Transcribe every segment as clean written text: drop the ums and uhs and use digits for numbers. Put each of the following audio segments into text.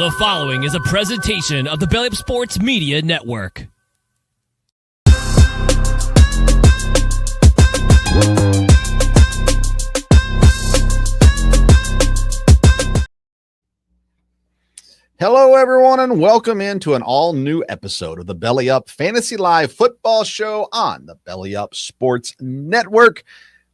The following is a presentation of the Belly Up Sports Media Network. Hello, everyone, and welcome into an all-new episode of the Belly Up Fantasy Live Football Show on the Belly Up Sports Network.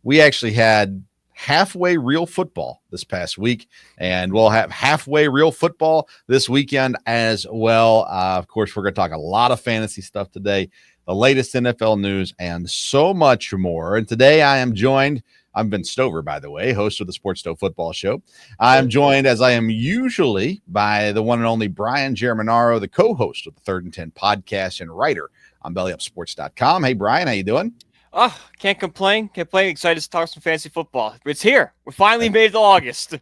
We actually had halfway real football this past week, and we'll have halfway real football this weekend as well. Of course, we're going to talk a lot of fantasy stuff today, the latest NFL news, and so much more. And today I am joined, I'm Ben Stover, by the way, host of the Sports Stove Football Show. I'm joined, as I am usually, by the one and only Brian Germinaro, the co-host of the Third and 10 podcast and writer on BellyUpSports.com. Hey, Brian, how you doing? Oh, can't complain. Excited to talk some fantasy football. It's here. We finally made it to August.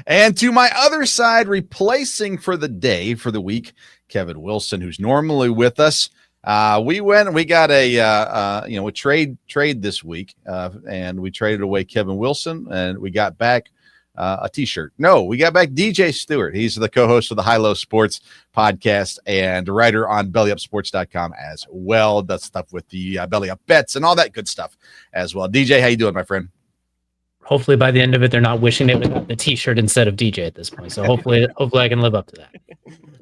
And to my other side, replacing for the day, for the week, Kevin Wilson, who's normally with us. We got a trade this week, and we traded away Kevin Wilson, and we got back a t-shirt. No, we got back DJ Stewart. He's the co-host of the High Low Sports podcast and writer on BellyUpSports.com as well. Does stuff with the Belly Up bets and all that good stuff as well. DJ, how you doing, my friend? Hopefully by the end of it, they're not wishing they would have the t-shirt instead of DJ at this point. So hopefully I can live up to that.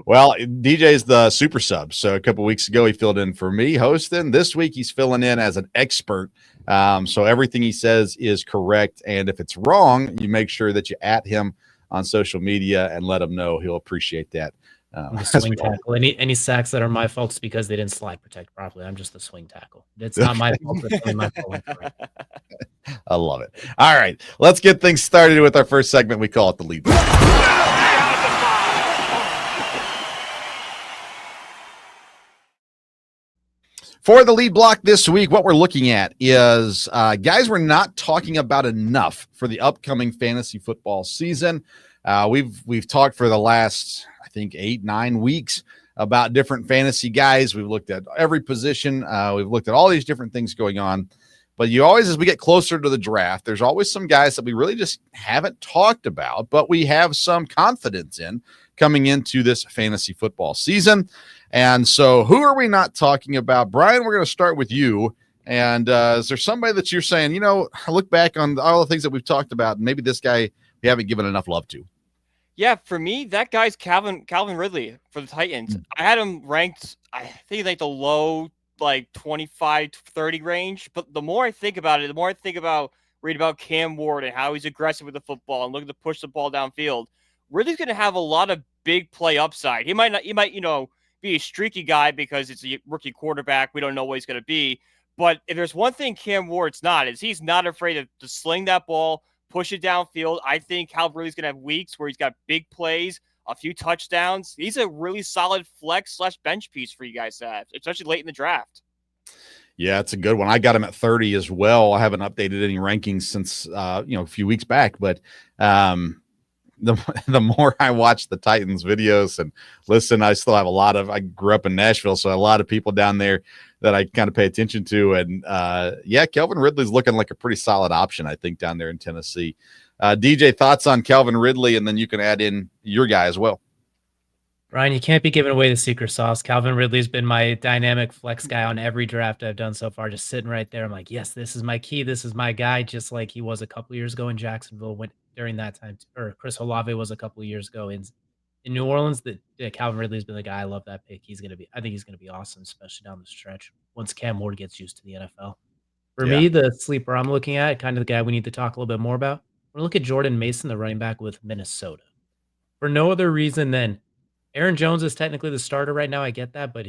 Well, DJ's the super sub. So a couple weeks ago, he filled in for me hosting. This week, he's filling in as an expert. So everything he says is correct. And if it's wrong, you make sure that you at him on social media and let him know. He'll appreciate that. The swing tackle. Any sacks that are my fault is because they didn't slide protect properly. I'm just the swing tackle. It's not my fault. It's only my fault. I love it. All right, let's get things started with our first segment. We call it the lead. For the lead block this week, what we're looking at is guys we're not talking about enough for the upcoming fantasy football season. We've talked for the last, I think, 8-9 weeks about different fantasy guys. We've looked at every position. We've looked at all these different things going on. But you always, as we get closer to the draft, there's always some guys that we really just haven't talked about, but we have some confidence in coming into this fantasy football season. And so who are we not talking about? Brian, we're going to start with you. And is there somebody that you're saying, you know, I look back on all the things that we've talked about, and maybe this guy we haven't given enough love to? Yeah, for me, that guy's Calvin Ridley for the Titans. I had him ranked, I think, like the low, like 25 to 30 range. But the more I think about it, the more I think about read about Cam Ward and how he's aggressive with the football and looking to push the ball downfield. Ridley's going to have a lot of big play upside. He might, be a streaky guy because it's a rookie quarterback. We don't know what he's going to be. But if there's one thing Cam Ward's not, is he's not afraid to sling that ball, push it downfield. I think Calvin Ridley's going to have weeks where he's got big plays, a few touchdowns. He's a really solid flex/bench piece for you guys to have, especially late in the draft. Yeah, it's a good one. I got him at 30 as well. I haven't updated any rankings since a few weeks back, but the more I watch the Titans videos and listen, I still have I grew up in Nashville, so a lot of people down there that I kind of pay attention to. And Calvin Ridley's looking like a pretty solid option, I think, down there in Tennessee. DJ, thoughts on Calvin Ridley, and then you can add in your guy as well. Brian, you can't be giving away the secret sauce. Calvin Ridley's been my dynamic flex guy on every draft I've done so far, just sitting right there. I'm like, yes, this is my key. This is my guy, just like he was a couple years ago in Jacksonville during that time, or Chris Olave was a couple of years ago in New Orleans. Calvin Ridley's been the guy. I love that pick. I think he's going to be awesome, especially down the stretch once Cam Ward gets used to the NFL. For me, the sleeper I'm looking at, kind of the guy we need to talk a little bit more about, we're going to look at Jordan Mason, the running back with Minnesota. For no other reason than Aaron Jones is technically the starter right now. I get that, but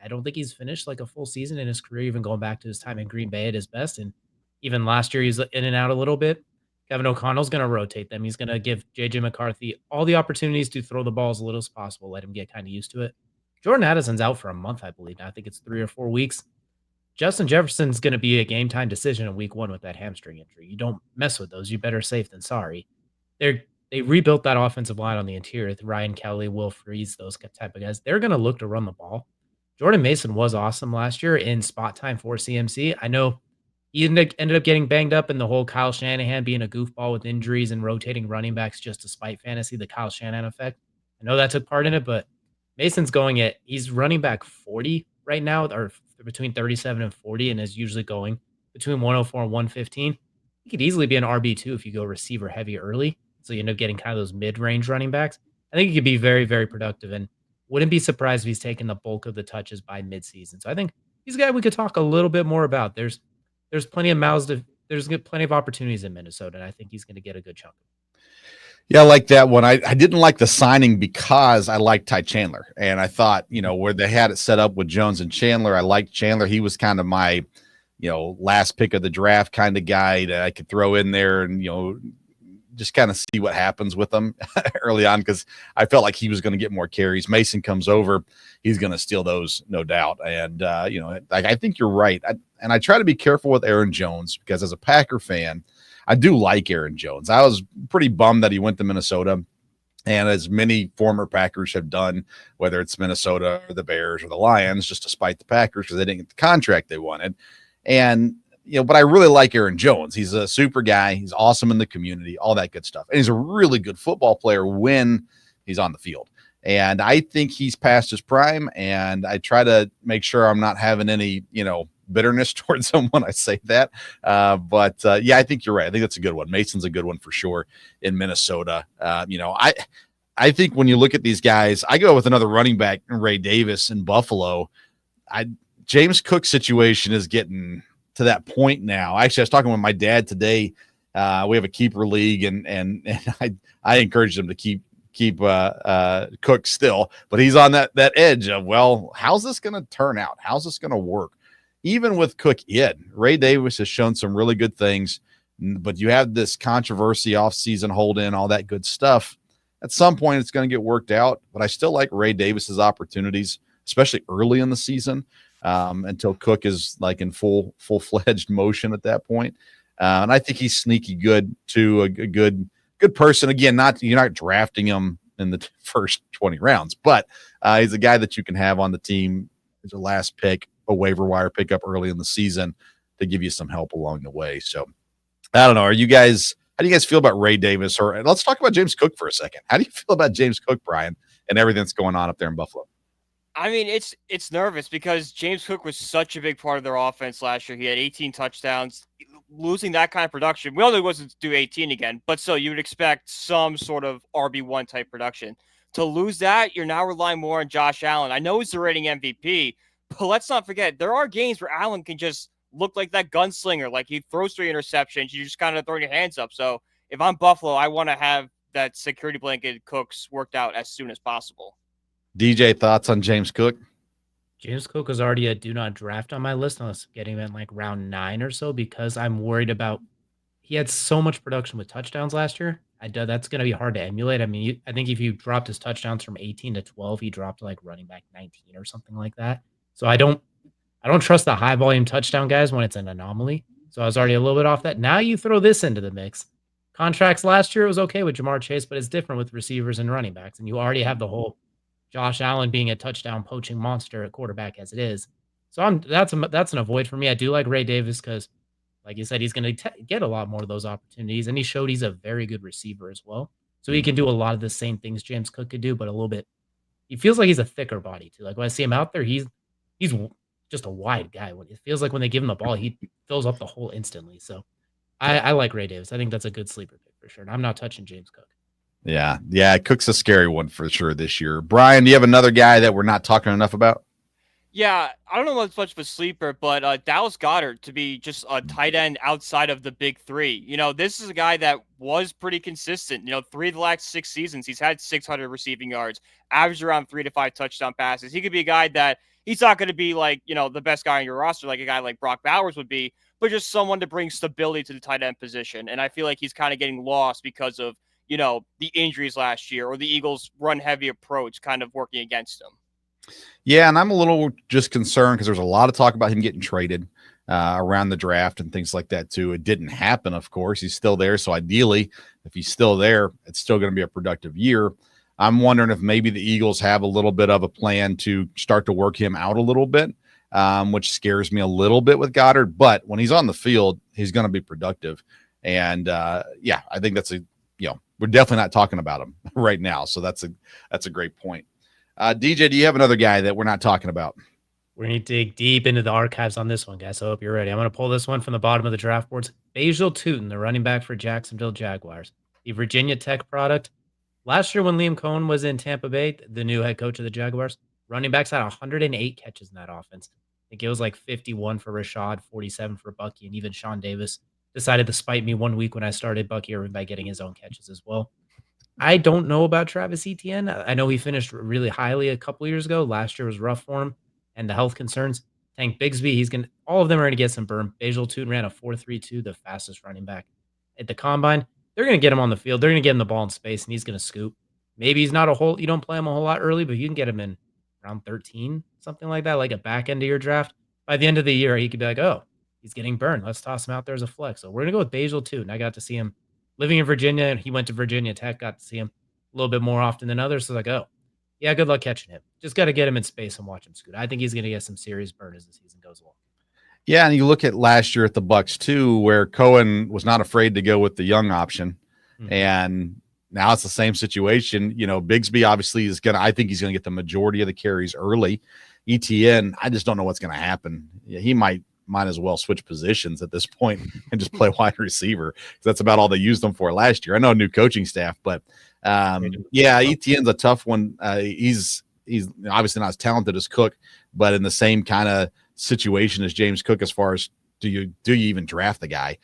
I don't think he's finished like a full season in his career, even going back to his time in Green Bay at his best. And even last year, he's in and out a little bit. Kevin O'Connell's going to rotate them. He's going to give J.J. McCarthy all the opportunities to throw the ball as little as possible, let him get kind of used to it. Jordan Addison's out for a month, I believe. Now, I think it's 3 or 4 weeks. Justin Jefferson's going to be a game-time decision in week 1 with that hamstring injury. You don't mess with those. You better safe than sorry. They rebuilt that offensive line on the interior with Ryan Kelly, Will Freeze, those type of guys. They're going to look to run the ball. Jordan Mason was awesome last year in spot time for CMC. I know he ended up getting banged up in the whole Kyle Shanahan being a goofball with injuries and rotating running backs just to spite fantasy, the Kyle Shanahan effect. I know that took part in it, but Mason's he's running back 40 right now, or between 37 and 40, and is usually going between 104 and 115. He could easily be an RB2 if you go receiver heavy early. So you end up getting kind of those mid-range running backs. I think he could be very, very productive, and wouldn't be surprised if he's taking the bulk of the touches by midseason. So I think he's a guy we could talk a little bit more about. There's plenty of there's plenty of opportunities in Minnesota, and I think he's going to get a good chunk. Yeah, I like that one. I didn't like the signing because I liked Ty Chandler. And I thought, where they had it set up with Jones and Chandler, I liked Chandler. He was kind of my, last pick of the draft kind of guy that I could throw in there and, just kind of see what happens with him early on, because I felt like he was going to get more carries. Mason comes over, he's going to steal those, no doubt. And, I think you're right. I try to be careful with Aaron Jones because as a Packer fan, I do like Aaron Jones. I was pretty bummed that he went to Minnesota, and as many former Packers have done, whether it's Minnesota or the Bears or the Lions, just to spite the Packers because they didn't get the contract they wanted. And, but I really like Aaron Jones. He's a super guy. He's awesome in the community, all that good stuff. And he's a really good football player when he's on the field. And I think he's past his prime, and I try to make sure I'm not having any, bitterness towards him when I say that. But I think you're right. I think that's a good one. Mason's a good one for sure in Minnesota. I think when you look at these guys, I go with another running back, Ray Davis in Buffalo. James Cook's situation is getting to that point now. Actually, I was talking with my dad today. We have a keeper league, and I encouraged him to keep Cook still, but he's on that edge of, well, how's this going to turn out? How's this going to work? Even with Cook Ray Davis has shown some really good things, but you have this controversy off-season hold-in, all that good stuff. At some point, it's going to get worked out, but I still like Ray Davis's opportunities, especially early in the season, until Cook is like in full-fledged motion at that point. And I think he's sneaky good too, a good person. Again, you're not drafting him in the first 20 rounds, but he's a guy that you can have on the team as a last pick, a waiver wire pickup early in the season to give you some help along the way. So I don't know. How do you guys feel about Ray Davis? Or let's talk about James Cook for a second. How do you feel about James Cook, Brian, and everything that's going on up there in Buffalo? I mean, it's nervous because James Cook was such a big part of their offense last year. He had 18 touchdowns. Losing that kind of production, we only wasn't to do 18 again, but so you would expect some sort of RB1 type production. To lose that, you're now relying more on Josh Allen. I know he's the reigning MVP, but let's not forget, there are games where Allen can just look like that gunslinger, like he throws 3 interceptions, you just kind of throwing your hands up. So if I'm Buffalo, I want to have that security blanket Cooks worked out as soon as possible. DJ, thoughts on James Cook? James Cook was already a do not draft on my list unless getting him in like round 9 or so, because I'm worried about he had so much production with touchdowns last year. That's going to be hard to emulate. I mean, I think if you dropped his touchdowns from 18 to 12, he dropped like running back 19 or something like that. So I don't trust the high volume touchdown guys when it's an anomaly. So I was already a little bit off that. Now you throw this into the mix. Contracts last year, it was okay with Jamar Chase, but it's different with receivers and running backs. And you already have the whole Josh Allen being a touchdown poaching monster at quarterback as it is. So that's an avoid for me. I do like Ray Davis because, like you said, he's going to get a lot more of those opportunities. And he showed he's a very good receiver as well. So he can do a lot of the same things James Cook could do, but a little bit. He feels like he's a thicker body too. Like when I see him out there, he's just a wide guy. It feels like when they give him the ball, he fills up the hole instantly. So I like Ray Davis. I think that's a good sleeper pick for sure. And I'm not touching James Cook. Yeah. Cook's a scary one for sure this year. Brian, do you have another guy that we're not talking enough about? Yeah, I don't know what's much of a sleeper, but Dallas Goedert to be just a tight end outside of the big 3. This is a guy that was pretty consistent. 3 of the last 6 seasons, he's had 600 receiving yards, averaged around 3 to 5 touchdown passes. He could be a guy that he's not going to be like, the best guy on your roster, like a guy like Brock Bowers would be, but just someone to bring stability to the tight end position. And I feel like he's kind of getting lost because of, the injuries last year or the Eagles' run-heavy approach kind of working against him. Yeah, and I'm a little just concerned because there's a lot of talk about him getting traded around the draft and things like that too. It didn't happen, of course. He's still there, so ideally, if he's still there, it's still going to be a productive year. I'm wondering if maybe the Eagles have a little bit of a plan to start to work him out a little bit, which scares me a little bit with Goedert. But when he's on the field, he's going to be productive. And, I think that's we're definitely not talking about him right now. So that's a great point. DJ, do you have another guy that we're not talking about? We're going to dig deep into the archives on this one, guys. So I hope you're ready. I'm going to pull this one from the bottom of the draft boards. Basil Tootin, the running back for Jacksonville Jaguars, the Virginia Tech product. Last year when Liam Cohen was in Tampa Bay, the new head coach of the Jaguars, running backs had 108 catches in that offense. I think it was like 51 for Rashad, 47 for Bucky, and even Sean Davis decided to spite me one week when I started Bucky Irving by getting his own catches as well. I don't know about Travis Etienne. I know he finished really highly a couple years ago. Last year was rough for him, and the health concerns. Tank Bigsby, all of them are going to get some burn. Basil Tootin ran a 4.32, the fastest running back at the combine. They're going to get him on the field. They're going to get him the ball in space, and he's going to scoop. Maybe he's not you don't play him a whole lot early, but you can get him in around 13, something like that, like a back end of your draft. By the end of the year, he could be like, oh, he's getting burned. Let's toss him out there as a flex. So we're going to go with Basil Tootin. I got to see him living in Virginia, and he went to Virginia Tech, got to see him a little bit more often than others. So like, oh, yeah, good luck catching him. Just got to get him in space and watch him scoot. I think he's going to get some serious burn as the season goes along. Yeah, and you look at last year at the Bucks too, where Cohen was not afraid to go with the young option, and now it's the same situation. Bigsby obviously I think he's going to get the majority of the carries early. ETN, I just don't know what's going to happen. He might as well switch positions at this point and just play wide receiver, because that's about all they used him for last year. I know new coaching staff, but ETN's a tough one. He's obviously not as talented as Cook, but in the same kind of situation as James Cook as far as do you even draft the guy?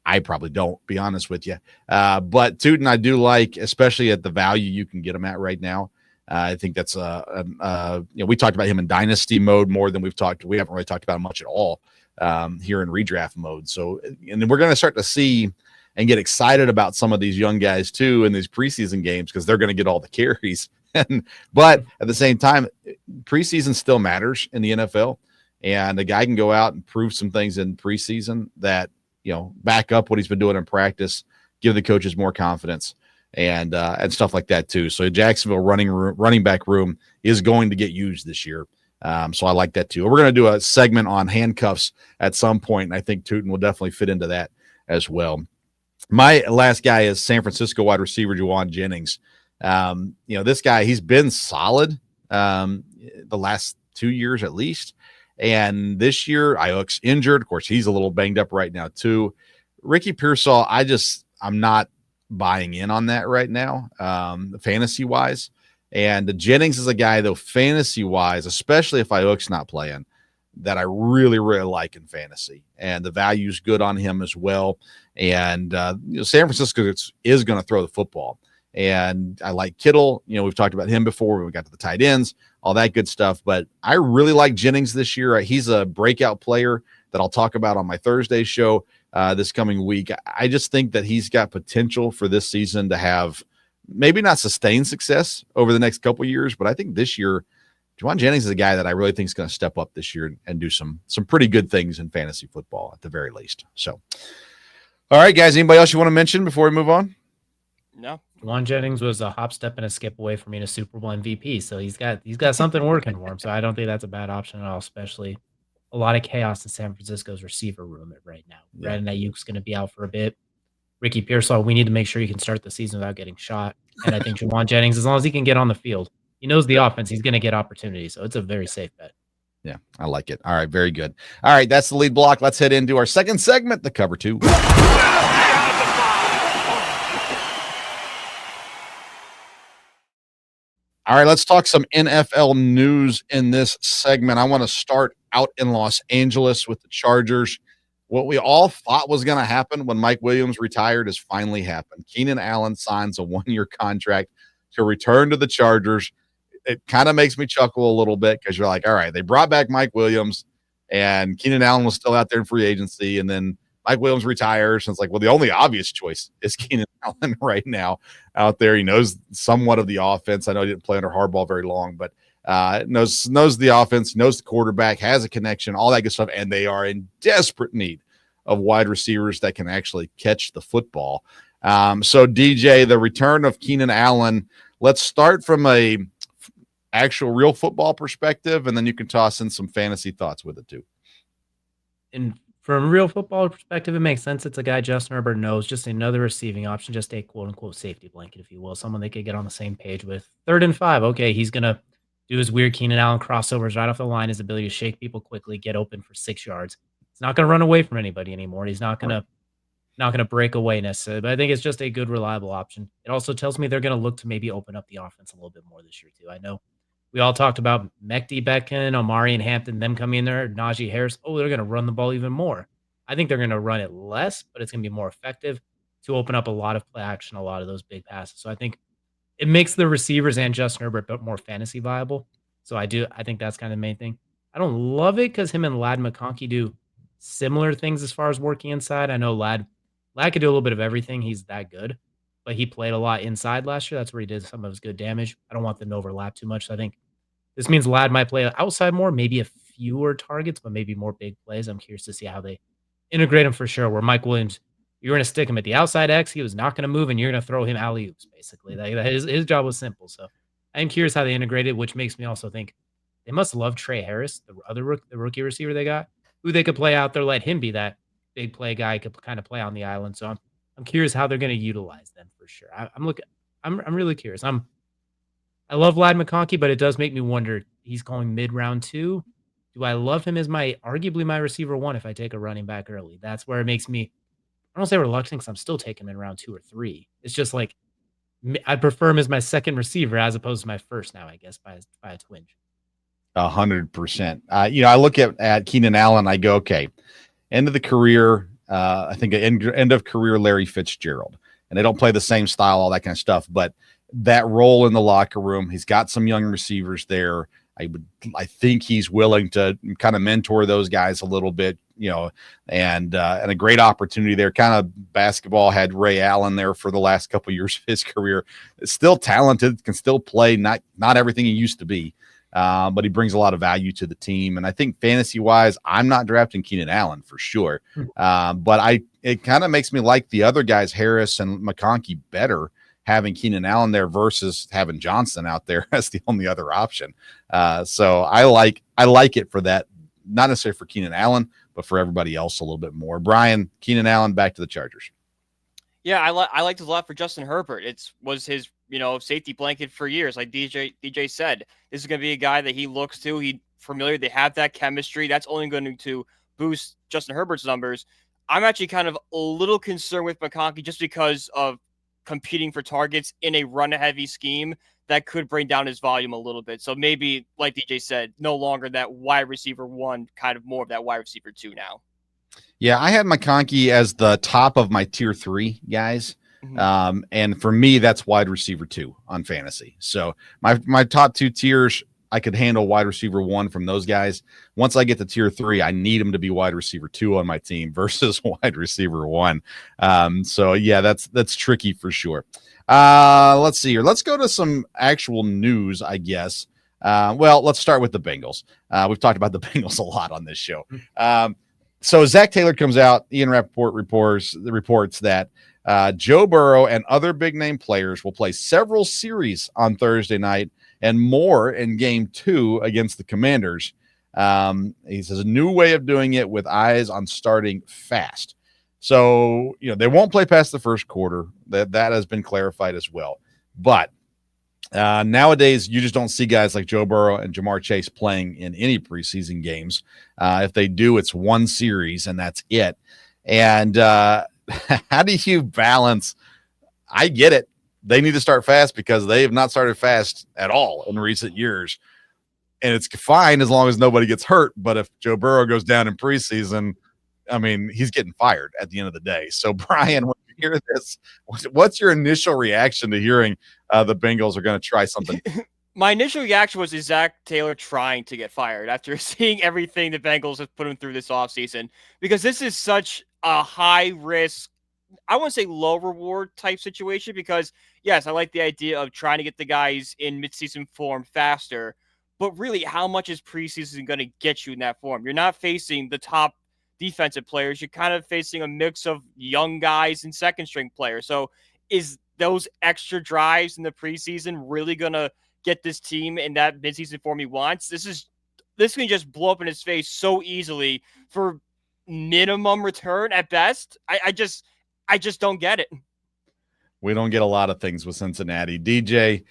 I probably don't, be honest with you. But Tootin I do like, especially at the value you can get him at right now. I think that's we talked about him in dynasty mode more than we haven't really talked about him much at all here in redraft mode. So, and we're going to start to see and get excited about some of these young guys too in these preseason games, because they're going to get all the carries. But at the same time, preseason still matters in the NFL, and a guy can go out and prove some things in preseason that, back up what he's been doing in practice, give the coaches more confidence and stuff like that too. So Jacksonville running back room is going to get used this year. So I like that too. We're going to do a segment on handcuffs at some point, and I think Tootin will definitely fit into that as well. My last guy is San Francisco wide receiver Juwan Jennings. This guy, he's been solid the last 2 years at least. And this year, Aiyuk's injured. Of course, he's a little banged up right now too. Ricky Pearsall, I'm not buying in on that right now, fantasy-wise. And Jennings is a guy, though, fantasy-wise, especially if Aiyuk's not playing, that I really, really like in fantasy. And the value's good on him as well. And San Francisco is going to throw the football. And I like Kittle. We've talked about him before when we got to the tight ends, all that good stuff. But I really like Jennings this year. He's a breakout player that I'll talk about on my Thursday show this coming week. I just think that he's got potential for this season to have maybe not sustained success over the next couple of years, but I think this year, Juwan Jennings is a guy that I really think is going to step up this year and do some pretty good things in fantasy football at the very least. So, all right, guys, anybody else you want to mention before we move on? No. Juwan Jennings was a hop, step, and a skip away from being a Super Bowl MVP, so he's got something working for him. So I don't think that's a bad option at all, especially a lot of chaos in San Francisco's receiver room right now. Yeah. Brandon Aiyuk's going to be out for a bit. Ricky Pearsall, we need to make sure he can start the season without getting shot. And I think Juwan Jennings, as long as he can get on the field, he knows the offense, he's going to get opportunities. So it's a very safe bet. Yeah, I like it. All right, very good. All right, that's the lead block. Let's head into our second segment, the cover two. All right, let's talk some NFL news in this segment. I want to start out in Los Angeles with the Chargers. What we all thought was going to happen when Mike Williams retired has finally happened. Keenan Allen signs a one-year contract to return to the Chargers. It kind of makes me chuckle a little bit because you're like, all right, they brought back Mike Williams and Keenan Allen was still out there in free agency, and then Mike Williams retires, and it's like, well, the only obvious choice is Keenan Allen right now out there. He knows somewhat of the offense. I know he didn't play under Harbaugh very long, but knows the offense, knows the quarterback, has a connection, all that good stuff, and they are in desperate need of wide receivers that can actually catch the football. So, DJ, the return of Keenan Allen, let's start from a actual real football perspective, and then you can toss in some fantasy thoughts with it too. And from a real football perspective, it makes sense. It's a guy Justin Herbert knows, just another receiving option, just a quote unquote safety blanket, if you will, someone they could get on the same page with. 3rd and 5. Okay, he's gonna do his weird Keenan Allen crossovers right off the line, his ability to shake people quickly, get open for 6 yards. He's not gonna run away from anybody anymore. He's not gonna break away necessarily, but I think it's just a good, reliable option. It also tells me they're gonna look to maybe open up the offense a little bit more this year too. I know we all talked about Mekdi Becton, Omari and Hampton, them coming in there, Najee Harris. Oh, they're going to run the ball even more. I think they're going to run it less, but it's going to be more effective to open up a lot of play action, a lot of those big passes. So I think it makes the receivers and Justin Herbert a bit more fantasy viable. So I think that's kind of the main thing. I don't love it because him and Ladd McConkey do similar things as far as working inside. I know Ladd could do a little bit of everything. He's that good, but he played a lot inside last year. That's where he did some of his good damage. I don't want them to overlap too much. So I think this means Ladd might play outside more, maybe a fewer targets, but maybe more big plays. I'm curious to see how they integrate him for sure. Where Mike Williams, you're going to stick him at the outside X. He was not going to move, and you're going to throw him alley-oops, basically. His job was simple. So I'm curious how they integrate it, which makes me also think they must love Trey Harris, the rookie receiver they got, who they could play out there, let him be that big play guy, could kind of play on the island. So I'm curious how they're going to utilize them for sure. I'm really curious. I love Ladd McConkey, but it does make me wonder. He's going mid-round 2. Do I love him as arguably my receiver 1 if I take a running back early? That's where it makes me, I don't say reluctant because I'm still taking him in round 2 or 3. It's just like I prefer him as my second receiver as opposed to my first now, I guess, by a twinge. 100%. I look at Keenan Allen. I go, okay, end of the career. I think end of career Larry Fitzgerald, and they don't play the same style, all that kind of stuff, but that role in the locker room, he's got some young receivers there. I think he's willing to kind of mentor those guys a little bit, and a great opportunity there. Kind of basketball had Ray Allen there for the last couple of years of his career. Still talented, can still play, not everything he used to be, but he brings a lot of value to the team. And I think fantasy wise, I'm not drafting Keenan Allen for sure, but it kind of makes me like the other guys, Harris and McConkey, better, having Keenan Allen there versus having Johnson out there as the only other option. So I like it for that, not necessarily for Keenan Allen, but for everybody else a little bit more. Brian, Keenan Allen, back to the Chargers. Yeah, I liked it a lot for Justin Herbert. It was his, safety blanket for years. Like DJ said, this is going to be a guy that he looks to. He's familiar. They have that chemistry. That's only going to boost Justin Herbert's numbers. I'm actually kind of a little concerned with McConkey just because of competing for targets in a run-heavy scheme that could bring down his volume a little bit. So maybe, like DJ said, no longer that wide receiver 1, kind of more of that wide receiver 2 now. Yeah, I had McConkey as the top of my tier 3 guys. Mm-hmm. And for me, that's wide receiver 2 on fantasy. So my top 2 tiers, I could handle wide receiver 1 from those guys. Once I get to tier 3, I need him to be wide receiver 2 on my team versus wide receiver 1. So yeah, that's tricky for sure. Let's see here. Let's go to some actual news, I guess. Well, let's start with the Bengals. We've talked about the Bengals a lot on this show. So Zach Taylor comes out. Ian Rappaport reports that Joe Burrow and other big-name players will play several series on Thursday night and more in game 2 against the Commanders. He says a new way of doing it with eyes on starting fast. So, they won't play past the first quarter. That has been clarified as well. But nowadays, you just don't see guys like Joe Burrow and Jamar Chase playing in any preseason games. If they do, it's one series, and that's it. And how do you balance? I get it. They need to start fast because they have not started fast at all in recent years. And it's fine as long as nobody gets hurt. But if Joe Burrow goes down in preseason, I mean, he's getting fired at the end of the day. So, Brian, when you hear this, what's your initial reaction to hearing the Bengals are going to try something? My initial reaction was, is Zach Taylor trying to get fired after seeing everything the Bengals have put him through this offseason? Because this is such a high-risk, I wouldn't say low-reward type situation because, yes, I like the idea of trying to get the guys in midseason form faster, but really, how much is preseason going to get you in that form? You're not facing the top defensive players. You're kind of facing a mix of young guys and second-string players. So is those extra drives in the preseason really going to get this team in that midseason form he wants? This can just blow up in his face so easily for minimum return at best. I just don't get it. We don't get a lot of things with Cincinnati. DJ,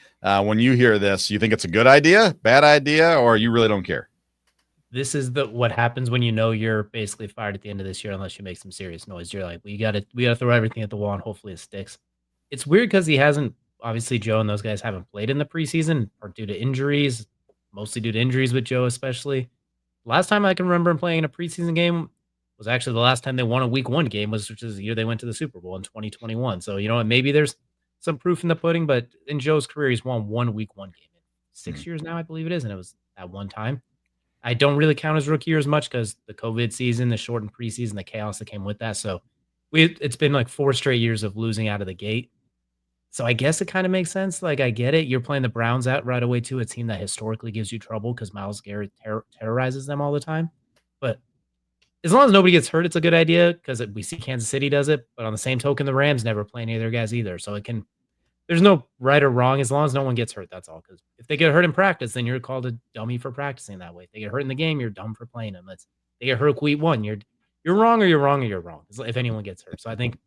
when you hear this, you think it's a good idea, bad idea, or you really don't care? This is what happens when you know you're basically fired at the end of this year unless you make some serious noise. You're like, we gotta throw everything at the wall and hopefully it sticks. It's weird because he hasn't, obviously Joe and those guys haven't played in the preseason or due to injuries, mostly due to injuries with Joe especially. Last time I can remember him playing in a preseason game was actually the last time they won a week 1 game, which is the year they went to the Super Bowl in 2021. So, you know what, maybe there's some proof in the pudding, but in Joe's career, he's won 1 week 1 game in 6 years now, I believe it is, and it was at one time. I don't really count his rookie year as much because the COVID season, the shortened preseason, the chaos that came with that. So it's been like 4 straight years of losing out of the gate. So I guess it kind of makes sense. Like, I get it. You're playing the Browns out right away, too, a team that historically gives you trouble because Myles Garrett terrorizes them all the time. But as long as nobody gets hurt, it's a good idea because we see Kansas City does it. But on the same token, the Rams never play any of their guys either. So there's no right or wrong as long as no one gets hurt. That's all. Because if they get hurt in practice, then you're called a dummy for practicing that way. If they get hurt in the game, you're dumb for playing them. They get hurt week 1, you're wrong or you're wrong or you're wrong. If anyone gets hurt. So I think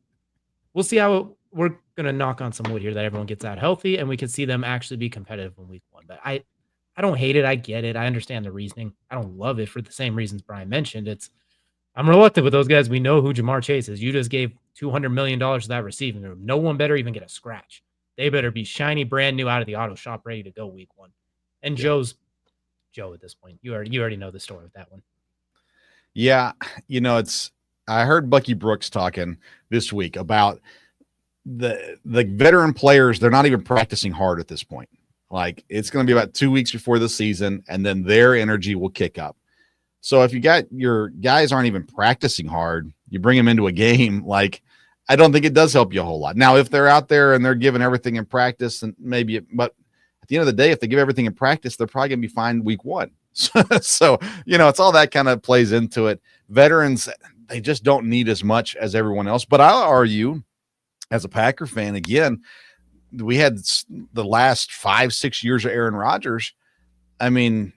we'll see how we're going to knock on some wood here that everyone gets out healthy and we can see them actually be competitive in week 1. But I don't hate it. I get it. I understand the reasoning. I don't love it for the same reasons Brian mentioned. I'm reluctant with those guys. We know who Jamar Chase is. You just gave $200 million to that receiving room. No one better even get a scratch. They better be shiny, brand new out of the auto shop, ready to go week 1. And Joe at this point. You already know the story with that one. Yeah, I heard Bucky Brooks talking this week about the veteran players. They're not even practicing hard at this point. Like, it's going to be about 2 weeks before the season, and then their energy will kick up. So if you got your guys aren't even practicing hard, you bring them into a game, like, I don't think it does help you a whole lot. Now, if they're out there and they're giving everything in practice, and but at the end of the day, if they give everything in practice, they're probably going to be fine week 1. So, it's all that kind of plays into it. Veterans, they just don't need as much as everyone else. But I'll argue, as a Packer fan, again, we had the last 5-6 years of Aaron Rodgers. I mean,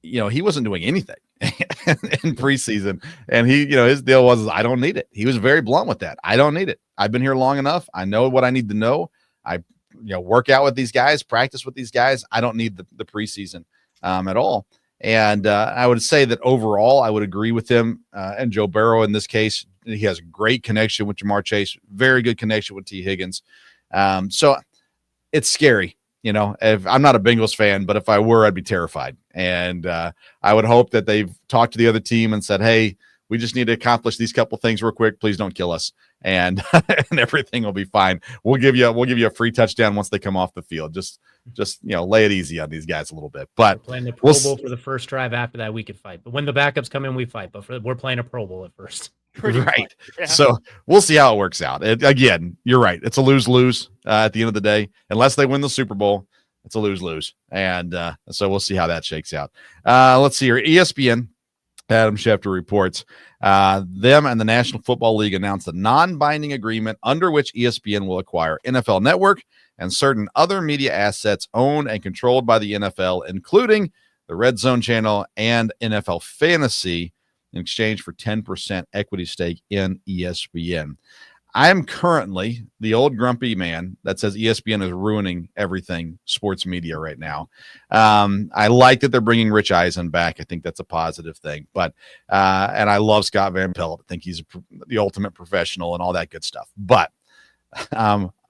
he wasn't doing anything in preseason, and his deal was, I don't need it. He was very blunt with that. I don't need it. I've been here long enough. I know what I need to know. I work out with these guys, practice with these guys. I don't need the preseason at all. And I would say that overall, I would agree with him and Joe Burrow in this case. He has a great connection with Jamar Chase, very good connection with T. Higgins. So it's scary. If I'm not a Bengals fan, but if I were, I'd be terrified. And I would hope that they've talked to the other team and said, hey, we just need to accomplish these couple things real quick. Please don't kill us. And and everything will be fine. We'll give you a free touchdown once they come off the field. Just lay it easy on these guys a little bit. But we're playing the Pro Bowl for the first drive. After that, we could fight. But when the backups come in, we fight. But we're playing a Pro Bowl at first. Right. Yeah. So we'll see how it works out. Again, you're right. It's a lose-lose at the end of the day. Unless they win the Super Bowl, it's a lose-lose. And so we'll see how that shakes out. Let's see here. ESPN, Adam Schefter reports, them and the National Football League announced a non-binding agreement under which ESPN will acquire NFL Network and certain other media assets owned and controlled by the NFL, including the Red Zone channel and NFL Fantasy, in exchange for 10% equity stake in ESPN. I am currently the old grumpy man that says ESPN is ruining everything sports media right now. I like that they're bringing Rich Eisen back. I think that's a positive thing. But and I love Scott Van Pelt. I think he's the ultimate professional and all that good stuff. But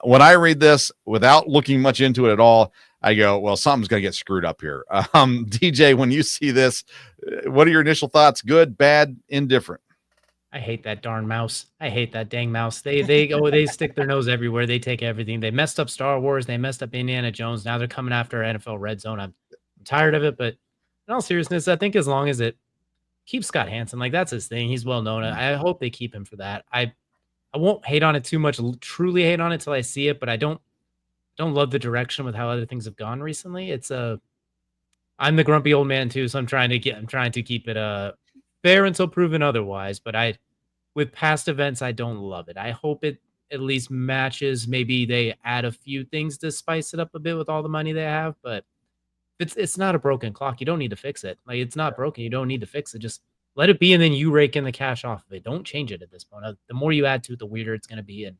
when I read this, without looking much into it at all, I go, well, something's going to get screwed up here. DJ, when you see this, what are your initial thoughts? Good, bad, indifferent? I hate that darn mouse. I hate that dang mouse. They stick their nose everywhere. They take everything. They messed up Star Wars. They messed up Indiana Jones. Now they're coming after NFL Red Zone. I'm tired of it. But in all seriousness, I think as long as it keeps Scott Hansen, like, that's his thing. He's well known. I hope they keep him for that. I won't hate on it too much. Truly hate on it till I see it. But I don't love the direction with how other things have gone recently. I'm the grumpy old man too, so I'm trying to keep it fair until proven otherwise. But with past events, I don't love it. I hope it at least matches. Maybe they add a few things to spice it up a bit with all the money they have. But it's not a broken clock. You don't need to fix it. Like, it's not broken. You don't need to fix it. Just let it be, and then you rake in the cash off of it. Don't change it at this point. The more you add to it, the weirder it's going to be.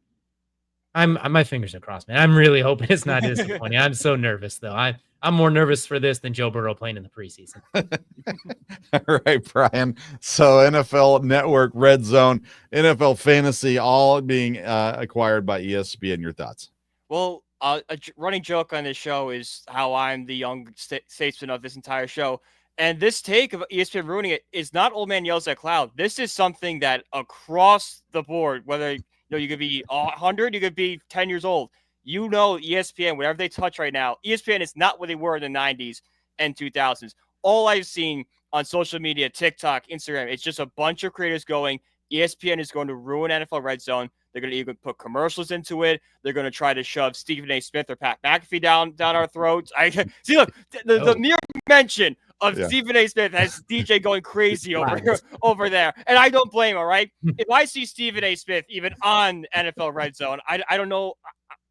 And my fingers are crossed, man. I'm really hoping it's not disappointing. I'm so nervous, though. I'm more nervous for this than Joe Burrow playing in the preseason. All right, Brian. So NFL Network, Red Zone, NFL Fantasy, all being acquired by ESPN. Your thoughts? Well, a running joke on this show is how I'm the young statesman of this entire show. And this take of ESPN ruining it is not old man yells at cloud. This is something that across the board, whether you could be 100, you could be 10 years old. ESPN, whatever they touch right now, ESPN is not what they were in the 90s and 2000s. All I've seen on social media, TikTok, Instagram, it's just a bunch of creators going, ESPN is going to ruin NFL Red Zone. They're going to even put commercials into it. They're going to try to shove Stephen A. Smith or Pat McAfee down our throats. See, look, the mere mention of Stephen A. Smith has DJ going crazy over there. And I don't blame him, right? If I see Stephen A. Smith even on NFL Red Zone, I don't know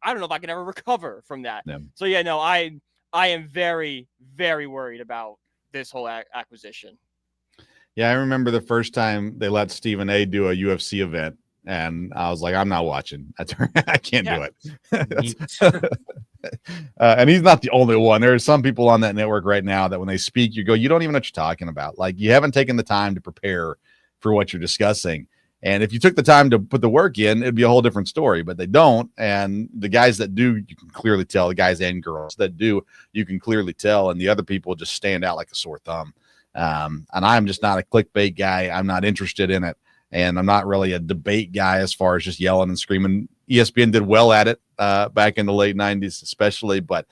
if I can ever recover from that. Yeah. So, I am very, very worried about this whole acquisition. Yeah, I remember the first time they let Stephen A. do a UFC event, and I was like, I'm not watching. I can't do it. And he's not the only one. There are some people on that network right now that when they speak, you don't even know what you're talking about. Like, you haven't taken the time to prepare for what you're discussing. And if you took the time to put the work in, it'd be a whole different story, but they don't. And the guys that do, you can clearly tell. The guys and girls that do, you can clearly tell. And the other people just stand out like a sore thumb. And I'm just not a clickbait guy. I'm not interested in it. And I'm not really a debate guy as far as just yelling and screaming. ESPN did well at it back in the late 90s, especially. But,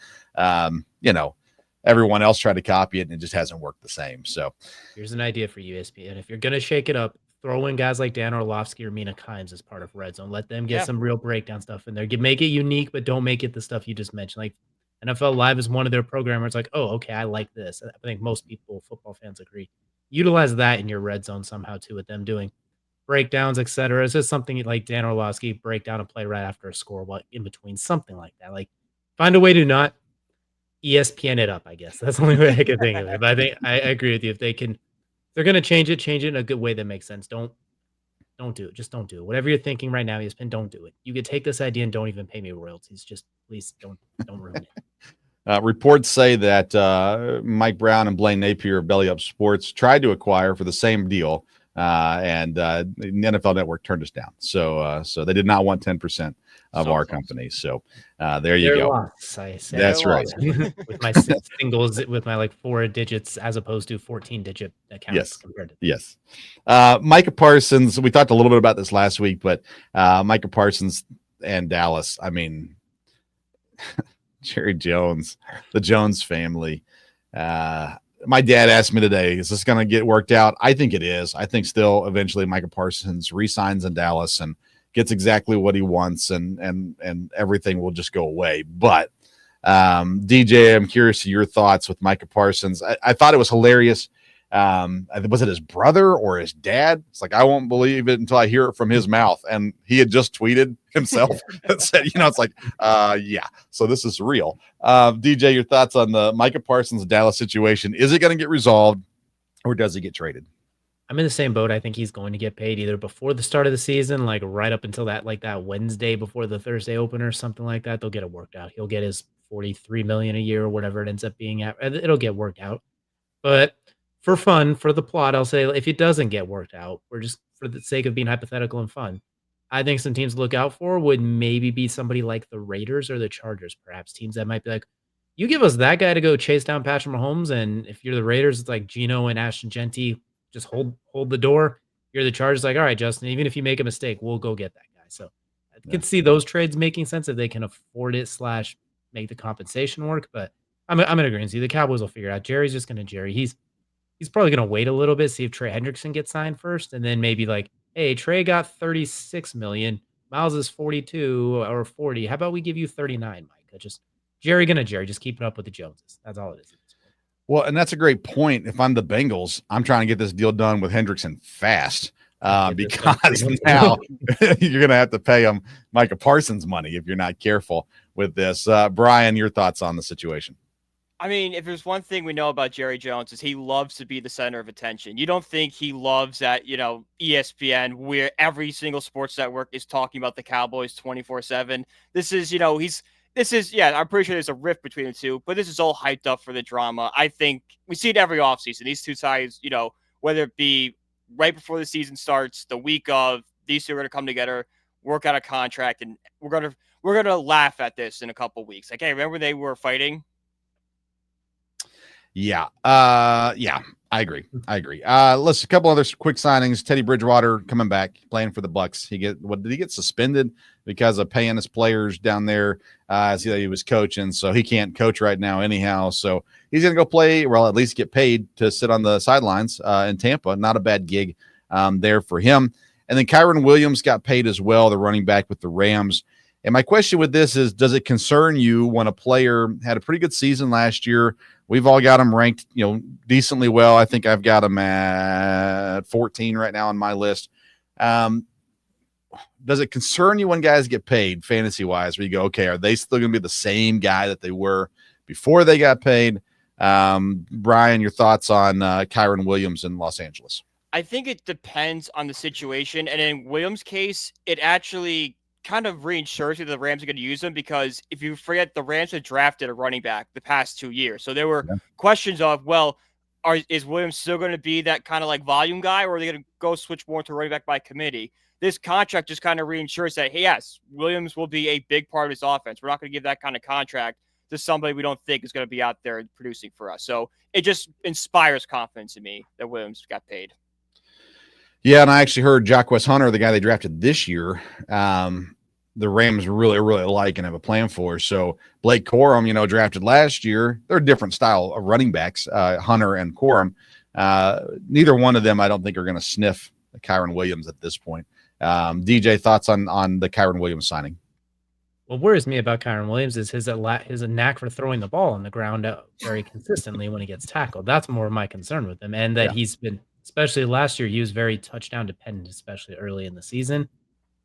everyone else tried to copy it, and it just hasn't worked the same. So here's an idea for you, ESPN. If you're going to shake it up, throw in guys like Dan Orlovsky or Mina Kimes as part of Red Zone. Let them get some real breakdown stuff in there. Make it unique, but don't make it the stuff you just mentioned. Like NFL Live is one of their programmers. Like, oh, okay, I like this. I think most people, football fans, agree. Utilize that in your Red Zone somehow too, with them doing breakdowns, etc. It's just something like Dan Orlovsky break down a play right after a score, in between, something like that. Like, find a way to not ESPN it up. I guess that's the only way I can think of it. But I think I agree with you. If they're going to change it in a good way that makes sense. Don't do it. Just don't do it. Whatever you're thinking right now, ESPN, don't do it. You could take this idea and don't even pay me royalties. Just please don't ruin it. Reports say that Mike Brown and Blaine Napier of Belly Up Sports tried to acquire for the same deal, and the NFL Network turned us down. So they did not want 10% of our company. So there you go. Loss, I say. That's right. With my singles, with my 4 digits as opposed to 14-digit accounts. Yes. Compared to yes. Micah Parsons. We talked a little bit about this last week, but Micah Parsons and Dallas. I mean, Jerry Jones, the Jones family. My dad asked me today, is this going to get worked out? I think it is. I think still eventually Micah Parsons re-signs in Dallas and gets exactly what he wants, and everything will just go away. But DJ, I'm curious to your thoughts with Micah Parsons. I thought it was hilarious. Was it his brother or his dad? It's like, I won't believe it until I hear it from his mouth. And he had just tweeted himself and said, it's like, yeah, so this is real. DJ, your thoughts on the Micah Parsons Dallas situation. Is it going to get resolved, or does he get traded? I'm in the same boat. I think he's going to get paid either before the start of the season, like right up until that Wednesday before the Thursday opener, something like that. They'll get it worked out. He'll get his $43 million a year or whatever it ends up being at. It'll get worked out. But for fun, for the plot, I'll say if it doesn't get worked out, or just for the sake of being hypothetical and fun, I think some teams to look out for would maybe be somebody like the Raiders or the Chargers, perhaps teams that might be like, you give us that guy to go chase down Patrick Mahomes, and if you're the Raiders, it's like Geno and Ashton Genti, just hold the door. You're the Chargers, like, all right, Justin, even if you make a mistake, we'll go get that guy. So I could see those trades making sense if they can afford it / make the compensation work. But I'm in agreement. The Cowboys will figure it out. Jerry's just going to Jerry. He's probably going to wait a little bit, see if Trey Hendrickson gets signed first, and then maybe like, hey, Trey got $36 million. Miles is 42 or 40. How about we give you 39, Mike? Just Jerry, just keeping up with the Joneses. That's all it is. Well, and that's a great point. If I'm the Bengals, I'm trying to get this deal done with Hendrickson fast because now you're going to have to pay him Micah Parsons money if you're not careful with this. Brian, your thoughts on the situation? I mean, if there's one thing we know about Jerry Jones is he loves to be the center of attention. You don't think he loves that, ESPN where every single sports network is talking about the Cowboys 24/7. I'm pretty sure there's a rift between the two, but this is all hyped up for the drama. I think we see it every offseason. These two sides, whether it be right before the season starts, the week of, these two are going to come together, work out a contract, and we're gonna laugh at this in a couple weeks. Like, hey, remember they were fighting? Yeah. I agree. Let's a couple other quick signings. Teddy Bridgewater coming back, playing for the Bucks. Did he get suspended because of paying his players down there as he was coaching? So he can't coach right now anyhow. So he's going to go play, well, at least get paid to sit on the sidelines in Tampa. Not a bad gig there for him. And then Kyron Williams got paid as well, the running back with the Rams. And my question with this is, does it concern you when a player had a pretty good season last year? We've all got him ranked, decently well. I think I've got him at 14 right now on my list. Does it concern you when guys get paid fantasy-wise, where you go, okay, are they still going to be the same guy that they were before they got paid? Brian, your thoughts on Kyron Williams in Los Angeles? I think it depends on the situation. And in Williams' case, it actually kind of reinsures you that the Rams are going to use him, because if you forget, the Rams have drafted a running back the past 2 years. So there were questions of, well, is Williams still going to be that kind of like volume guy, or are they going to go switch more to running back by committee? This contract just kind of reinsures that, hey, yes, Williams will be a big part of his offense. We're not going to give that kind of contract to somebody we don't think is going to be out there producing for us. So it just inspires confidence in me that Williams got paid. Yeah, and I actually heard Jacquez Hunter, the guy they drafted this year, the Rams really, really like and have a plan for. So Blake Corum, drafted last year. They're a different style of running backs, Hunter and Corum. Neither one of them, I don't think, are going to sniff Kyron Williams at this point. DJ, thoughts on the Kyron Williams signing? What worries me about Kyron Williams is his knack for throwing the ball on the ground out very consistently when he gets tackled. That's more of my concern with him, and that he's been, especially last year, he was very touchdown dependent, especially early in the season.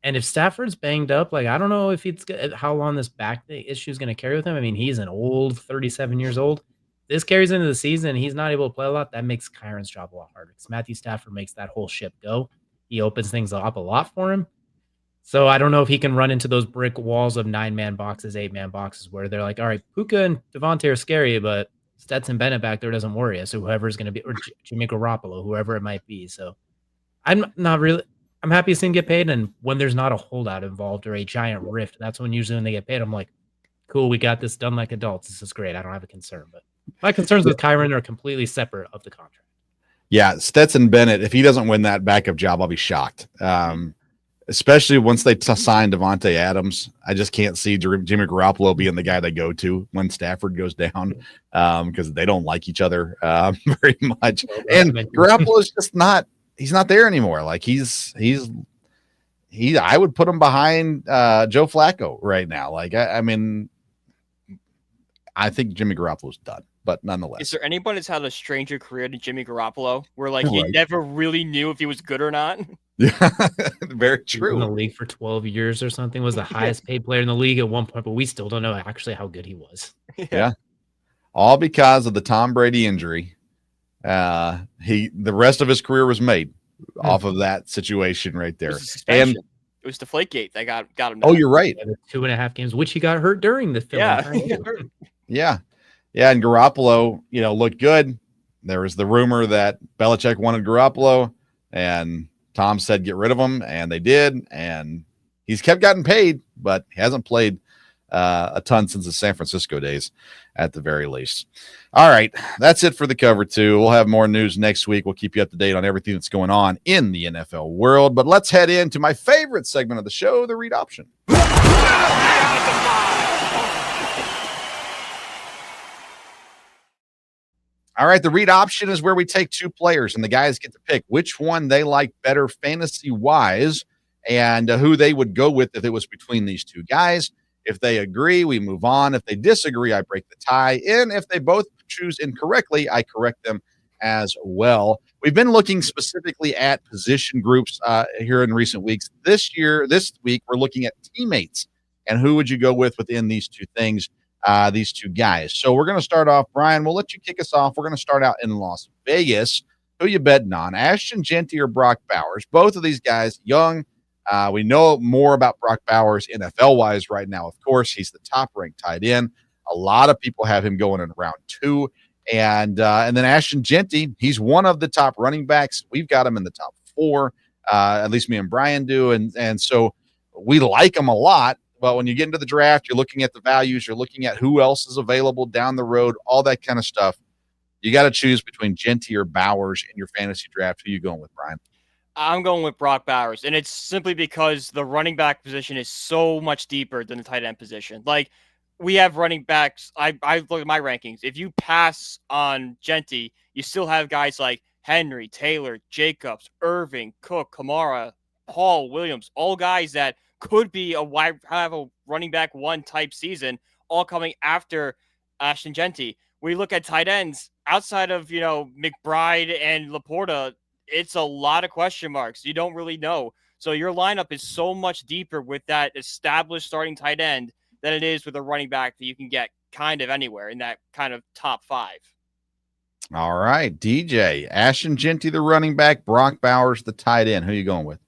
And if Stafford's banged up, I don't know if how long this back issue is going to carry with him. I mean, he's an old 37 years old. This carries into the season. He's not able to play a lot. That makes Kyron's job a lot harder, because Matthew Stafford makes that whole ship go. He opens things up a lot for him. So I don't know if he can run into those brick walls of 9-man boxes, 8-man boxes, where they're like, all right, Puka and Devontae are scary, but Stetson Bennett back there doesn't worry us. So whoever's going to be, or Jimmy Garoppolo, whoever it might be. So I'm happy to see him get paid. And when there's not a holdout involved or a giant rift, that's when they get paid. I'm like, cool, we got this done like adults. This is great. I don't have a concern. But my concerns with Kyron are completely separate of the contract. Yeah, Stetson Bennett, if he doesn't win that backup job, I'll be shocked. Especially once they sign Devontae Adams. I just can't see Jimmy Garoppolo being the guy they go to when Stafford goes down, because they don't like each other very much. And Garoppolo is just not. He's not there anymore. I would put him behind Joe Flacco right now. I think Jimmy Garoppolo's done, but nonetheless. Is there anyone that's had a stranger career than Jimmy Garoppolo, where you never really knew if he was good or not? Yeah, very true. In the league for 12 years or something, was the highest paid player in the league at one point, but we still don't know actually how good he was. Yeah. All because of the Tom Brady injury. The rest of his career was made off of that situation right there. And it was Deflategate that got him. Oh, you're right. 2.5 games, which he got hurt during the film. Yeah. And Garoppolo, looked good. There was the rumor that Belichick wanted Garoppolo, and Tom said get rid of him, and they did. And he's kept getting paid, but he hasn't played a ton since the San Francisco days, at the very least. All right, that's it for the cover two. We'll have more news next week. We'll keep you up to date on everything that's going on in the NFL world. But let's head into my favorite segment of the show, the read option. All right, the read option is where we take two players, and the guys get to pick which one they like better fantasy-wise and who they would go with if it was between these two guys. If they agree, we move on. If they disagree, I break the tie. And if they both choose incorrectly, I correct them as well. We've been looking specifically at position groups here in recent weeks. This week, we're looking at teammates. And who would you go with within these two things? these two guys. So we're going to start off, Brian. We'll let you kick us off. We're going to start out in Las Vegas. Who you betting on, Ashton Genti or Brock Bowers? Both of these guys, young. We know more about Brock Bowers NFL-wise right now. Of course, he's the top-ranked tight end. A lot of people have him going in round 2. And then Ashton Genti, he's one of the top running backs. We've got him in the top 4. At least me and Brian do. And so we like him a lot. But when you get into the draft, you're looking at the values. You're looking at who else is available down the road, all that kind of stuff. You got to choose between Genti or Bowers in your fantasy draft. Who are you going with, Brian? I'm going with Brock Bowers, and it's simply because the running back position is so much deeper than the tight end position. Like, we have running backs. I look at my rankings. If you pass on Genti, you still have guys like Henry, Taylor, Jacobs, Irving, Cook, Kamara, Hall, Williams, all guys that could be have a running back 1 type season, all coming after Ashton Genti. We look at tight ends outside of, McBride and Laporta. It's a lot of question marks. You don't really know. So your lineup is so much deeper with that established starting tight end than it is with a running back that you can get kind of anywhere in that kind of top 5. All right, DJ. Ashton Genti, the running back. Brock Bowers, the tight end. Who are you going with?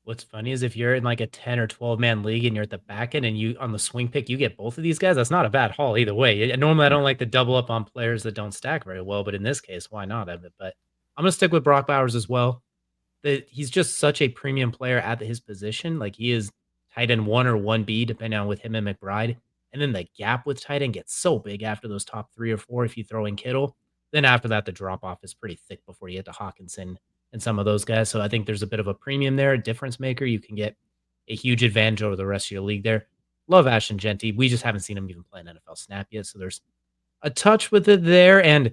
What's funny is if you're in like a 10 or 12 man league and you're at the back end and you on the swing pick, you get both of these guys. That's not a bad haul either way. Normally, I don't like to double up on players that don't stack very well, but in this case, why not? But I'm going to stick with Brock Bowers as well. He's just such a premium player at his position. Like, he is tight end 1 or 1B, depending on with him and McBride. And then the gap with tight end gets so big after those top 3 or 4 if you throw in Kittle. Then after that, the drop off is pretty thick before you get to Hawkinson and some of those guys. So I think there's a bit of a premium there, a difference maker. You can get a huge advantage over the rest of your league there. Love Ashton Genti. We just haven't seen him even play an NFL snap yet. So there's a touch with it there. And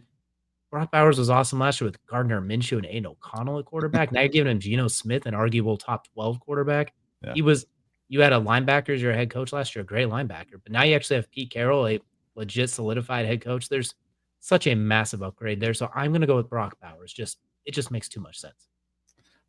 Brock Bowers was awesome last year with Gardner Minshew and Aiden O'Connell at quarterback. Now you're giving him Geno Smith, an arguable top 12 quarterback. Yeah. You had a linebacker as your head coach last year, a great linebacker. But now you actually have Pete Carroll, a legit solidified head coach. There's such a massive upgrade there. So I'm going to go with Brock Bowers. It just makes too much sense.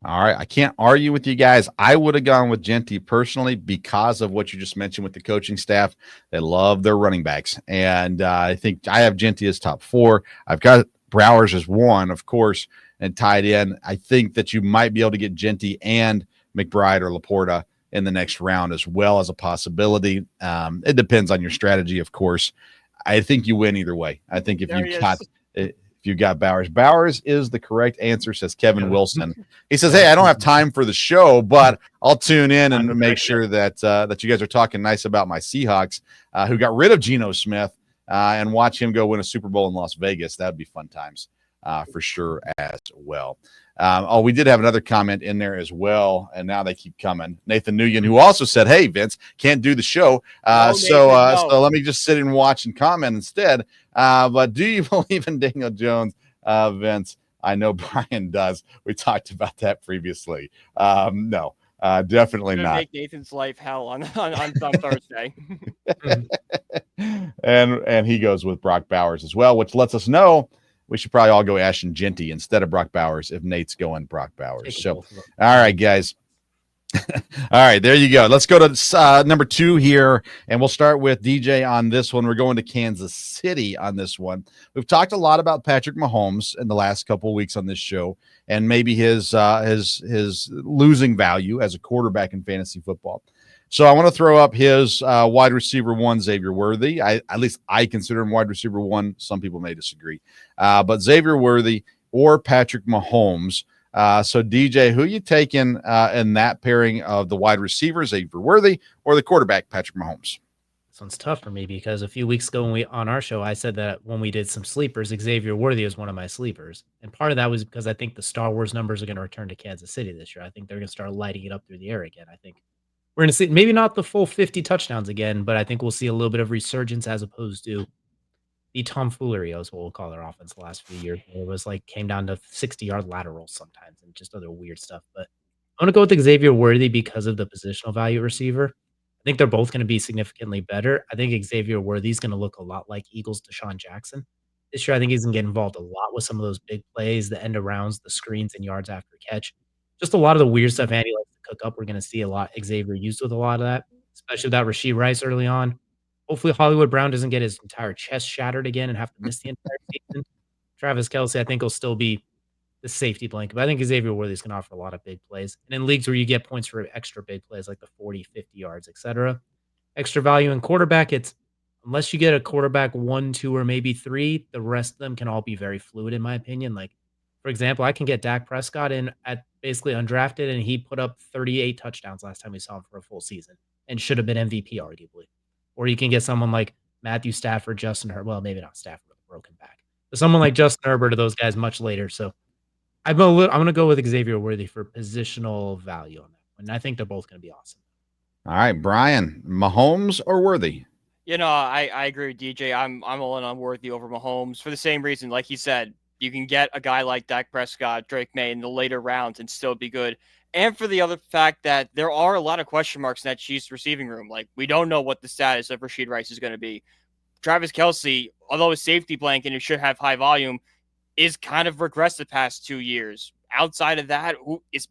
All right. I can't argue with you guys. I would have gone with Genti personally because of what you just mentioned with the coaching staff. They love their running backs. And I think I have Genti as top 4. I've got Bowers as 1, of course, and tied in. I think that you might be able to get Genti and McBride or Laporta in the next round as well as a possibility. It depends on your strategy, of course. I think you win either way. I think if you got Bowers. Bowers is the correct answer, says Kevin Wilson. He says, hey, I don't have time for the show, but I'll tune in and make sure that you guys are talking nice about my Seahawks, who got rid of Geno Smith, and watch him go win a Super Bowl in Las Vegas. That would be fun times for sure as well. We did have another comment in there as well, and now they keep coming. Nathan Nguyen, who also said, hey, Vince, can't do the show. So let me just sit and watch and comment instead. But do you believe in Daniel Jones, Vince? I know Brian does. We talked about that previously. No, definitely not. Make Nathan's life hell on Thursday. and he goes with Brock Bowers as well, which lets us know we should probably all go Ashton Genti instead of Brock Bowers if Nate's going Brock Bowers. So, all right, guys. All right, there you go. Let's go to number 2 here, and we'll start with DJ on this one. We're going to Kansas City on this one. We've talked a lot about Patrick Mahomes in the last couple of weeks on this show, and maybe his losing value as a quarterback in fantasy football. So I want to throw up his wide receiver 1, Xavier Worthy. At least I consider him wide receiver 1. Some people may disagree. But Xavier Worthy or Patrick Mahomes. So DJ, who you taking in that pairing of the wide receiver, Xavier Worthy, or the quarterback, Patrick Mahomes? This one's tough for me because a few weeks ago on our show, I said that when we did some sleepers, Xavier Worthy is one of my sleepers. And part of that was because I think the Star Wars numbers are going to return to Kansas City this year. I think they're going to start lighting it up through the air again. I think we're going to see maybe not the full 50 touchdowns again, but I think we'll see a little bit of resurgence as opposed to the tomfoolery, is what we'll call their offense the last few years. It was like came down to 60-yard laterals sometimes and just other weird stuff. But I'm going to go with Xavier Worthy because of the positional value receiver. I think they're both going to be significantly better. I think Xavier Worthy is going to look a lot like Eagles' Deshaun Jackson. This year, I think he's going to get involved a lot with some of those big plays, the end arounds, the screens, and yards after catch. Just a lot of the weird stuff Andy likes to cook up. We're going to see a lot Xavier used with a lot of that, especially without Rashee Rice early on. Hopefully Hollywood Brown doesn't get his entire chest shattered again and have to miss the entire season. Travis Kelce, I think, will still be the safety blanket, but I think Xavier Worthy's going to offer a lot of big plays. And in leagues where you get points for extra big plays like the 40, 50 yards, etc., extra value in quarterback, it's unless you get a quarterback 1, 2, or maybe 3, the rest of them can all be very fluid, in my opinion. Like, for example, I can get Dak Prescott in at basically undrafted, and he put up 38 touchdowns last time we saw him for a full season and should have been MVP, arguably. Or you can get someone like Matthew Stafford, Justin Herbert. Well, maybe not Stafford with a broken back, but someone like Justin Herbert or those guys much later. So I'm going to go with Xavier Worthy for positional value on that one. And I think they're both going to be awesome. All right, Brian, Mahomes or Worthy? I agree with DJ. I'm all in on Worthy over Mahomes for the same reason. Like he said, you can get a guy like Dak Prescott, Drake May in the later rounds and still be good. And for the other fact that there are a lot of question marks in that Chiefs receiving room. Like, we don't know what the status of Rashid Rice is going to be. Travis Kelce, although a safety blanket and should have high volume, is kind of regressed the past 2 years. Outside of that, is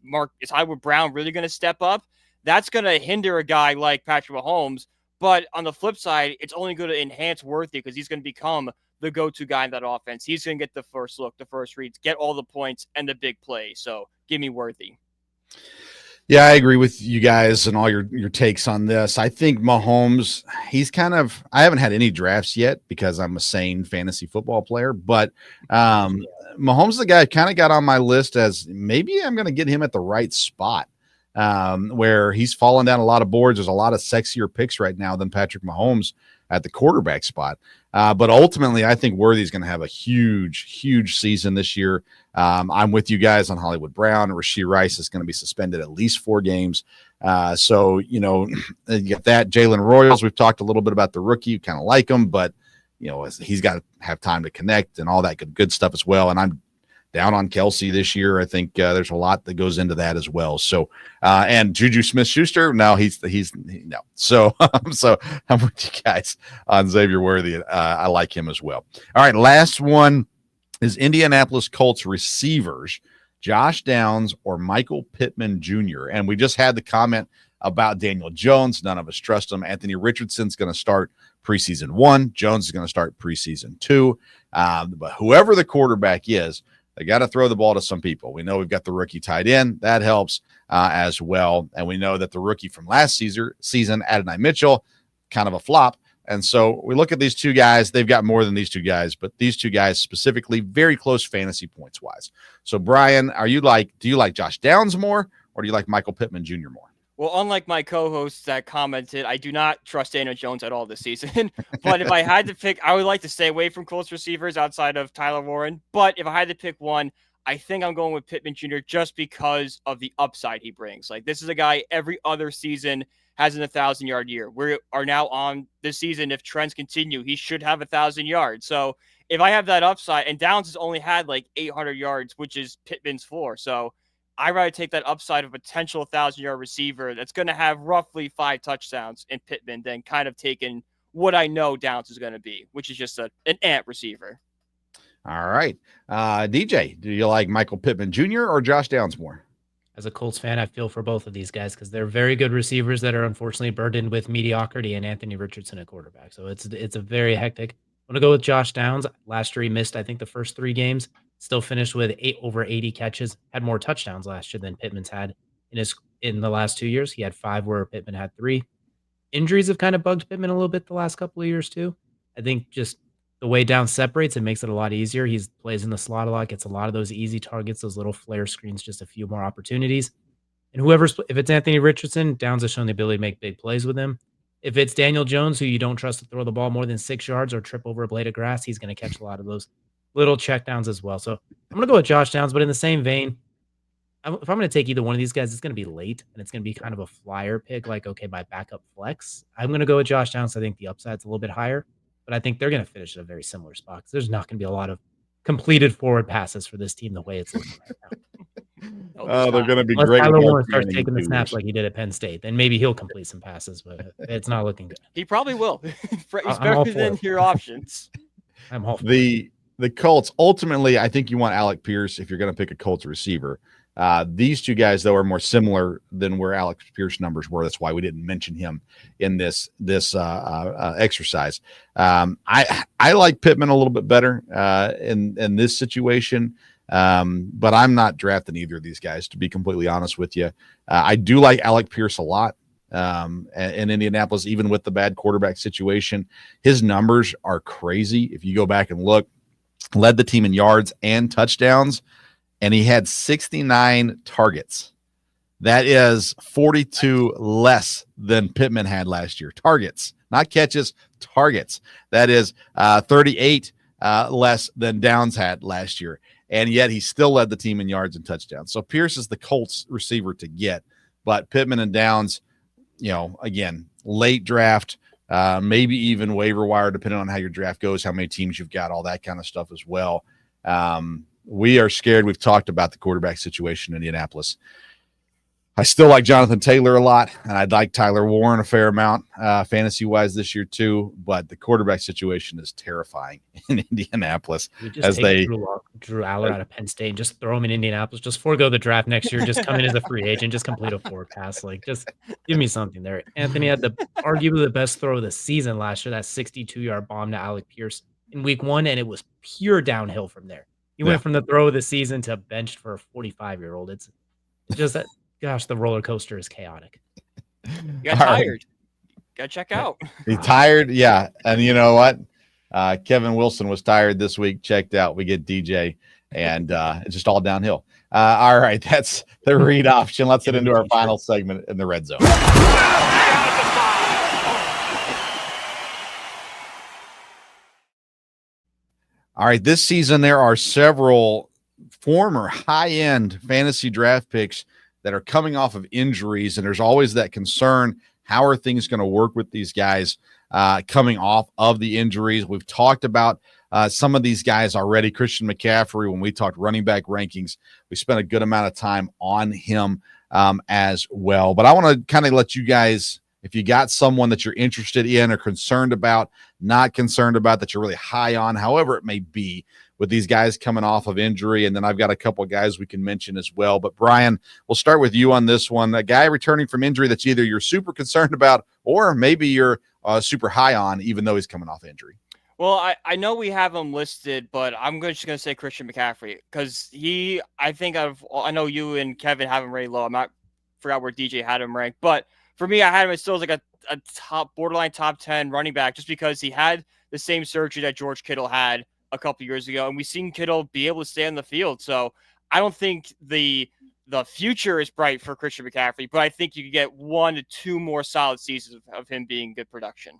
Hollywood Brown really going to step up? That's going to hinder a guy like Patrick Mahomes. But on the flip side, it's only going to enhance Worthy because he's going to become the go-to guy in that offense. He's going to get the first look, the first reads, get all the points and the big play. So give me Worthy. Yeah, I agree with you guys and all your takes on this. I think Mahomes, I haven't had any drafts yet because I'm a sane fantasy football player, but Mahomes is the guy I kind of got on my list as maybe I'm going to get him at the right spot, where he's fallen down a lot of boards. There's a lot of sexier picks right now than Patrick Mahomes at the quarterback spot. But ultimately, I think Worthy's going to have a huge season this year. I'm with you guys on Hollywood Brown. Rashid Rice is going to be suspended at least 4 games. So, you get that. Jalen Royals, we've talked a little bit about the rookie. You kind of like him, but, he's got to have time to connect and all that good stuff as well. And I'm down on Kelce this year. I think there's a lot that goes into that as well. So, and Juju Smith-Schuster, no, he's no. So, so I'm with you guys on Xavier Worthy. I like him as well. All right, last one is Indianapolis Colts receivers, Josh Downs or Michael Pittman Jr. And we just had the comment about Daniel Jones. None of us trust him. Anthony Richardson's going to start preseason 1. Jones is going to start preseason 2. But whoever the quarterback is, they got to throw the ball to some people. We know we've got the rookie tight end. That helps as well. And we know that the rookie from last season, Adonai Mitchell, kind of a flop. And so we look at these two guys. They've got more than these two guys, but these two guys specifically very close fantasy points wise. So, Brian, do you like Josh Downs more or do you like Michael Pittman Jr. more? Well, unlike my co-hosts that commented, I do not trust Daniel Jones at all this season. But if I had to pick, I would like to stay away from close receivers outside of Tyler Warren. But if I had to pick one, I think I'm going with Pittman Jr. just because of the upside he brings. Like, this is a guy every other season has an 1,000-yard year. We are now on this season. If trends continue, he should have 1,000 yards. So if I have that upside, and Downs has only had like 800 yards, which is Pittman's floor. So I'd rather take that upside of a potential 1,000-yard receiver that's going to have roughly 5 touchdowns in Pittman than kind of taking what I know Downs is going to be, which is just an ant receiver. All right. DJ, do you like Michael Pittman Jr. or Josh Downs more? As a Colts fan, I feel for both of these guys because they're very good receivers that are unfortunately burdened with mediocrity and Anthony Richardson at quarterback. So it's a very hectic. I'm going to go with Josh Downs. Last year, he missed, I think, the first 3 games. Still finished with over 80 catches. Had more touchdowns last year than Pittman's had in the last 2 years. He had 5 where Pittman had 3. Injuries have kind of bugged Pittman a little bit the last couple of years too. I think just the way Downs separates, it makes it a lot easier. He plays in the slot a lot, gets a lot of those easy targets, those little flare screens, just a few more opportunities. And if it's Anthony Richardson, Downs has shown the ability to make big plays with him. If it's Daniel Jones, who you don't trust to throw the ball more than 6 yards or trip over a blade of grass, he's going to catch a lot of those little checkdowns as well. So I'm going to go with Josh Downs, but in the same vein, if I'm going to take either one of these guys, it's going to be late, and it's going to be kind of a flyer pick, like, okay, my backup flex. I'm going to go with Josh Downs. I think the upside's a little bit higher, but I think they're going to finish at a very similar spot because there's not going to be a lot of completed forward passes for this team the way it's looking right now. They're going to be Unless great. Tyler Warren starts taking the snaps like he did at Penn State, then maybe he'll complete some passes, but it's not looking good. He probably will. He's all better for than it. your options. I'm all for The Colts, ultimately, I think you want Alec Pierce if you're going to pick a Colts receiver. These two guys, though, are more similar than where Alex Pierce numbers were. That's why we didn't mention him in this exercise. I like Pittman a little bit better in this situation, but I'm not drafting either of these guys, to be completely honest with you. I do like Alec Pierce a lot in Indianapolis, even with the bad quarterback situation. His numbers are crazy. If you go back and look, led the team in yards and touchdowns, and he had 69 targets. That is 42 less than Pittman had last year. Targets, not catches, targets. That is 38 less than Downs had last year. And yet he still led the team in yards and touchdowns. So Pierce is the Colts receiver to get. But Pittman and Downs, again, late draft, maybe even waiver wire, depending on how your draft goes, how many teams you've got, all that kind of stuff as well. We are scared. We've talked about the quarterback situation in Indianapolis. I still like Jonathan Taylor a lot, and I'd like Tyler Warren a fair amount fantasy-wise this year too, but the quarterback situation is terrifying in Indianapolis. We just take Drew Aller out of Penn State and just throw him in Indianapolis. Just forego the draft next year. Just come in as a free agent. Just complete a forward pass. Just give me something there. Anthony had arguably the best throw of the season last year, that 62-yard bomb to Alec Pierce in week 1, and it was pure downhill from there. He went from the throw of the season to benched for a 45-year-old. It's just that, gosh, the roller coaster is chaotic. You got tired. Got to check out. He's tired, yeah. And you know what? Kevin Wilson was tired this week, checked out. We get DJ, and it's just all downhill. All right, that's the read option. Let's head into our final segment in the red zone. All right, this season there are several former high-end fantasy draft picks that are coming off of injuries, and there's always that concern, how are things going to work with these guys coming off of the injuries? We've talked about some of these guys already. Christian McCaffrey, when we talked running back rankings, we spent a good amount of time on him as well. But I want to kind of let you guys, if you got someone that you're interested in or concerned about, not concerned about, that you're really high on, however it may be, with these guys coming off of injury. And then I've got a couple of guys we can mention as well. But Brian, we'll start with you on this one. A guy returning from injury that's either you're super concerned about or maybe you're super high on, even though he's coming off injury. Well, I know we have him listed, but I'm just going to say Christian McCaffrey because I know you and Kevin have him very low. Forgot where DJ had him ranked, but for me, I had him as still like a borderline top 10 running back just because he had the same surgery that George Kittle had a couple years ago, and we've seen Kittle be able to stay on the field. So I don't think the future is bright for Christian McCaffrey, but I think you could get 1 to 2 more solid seasons of him being good production.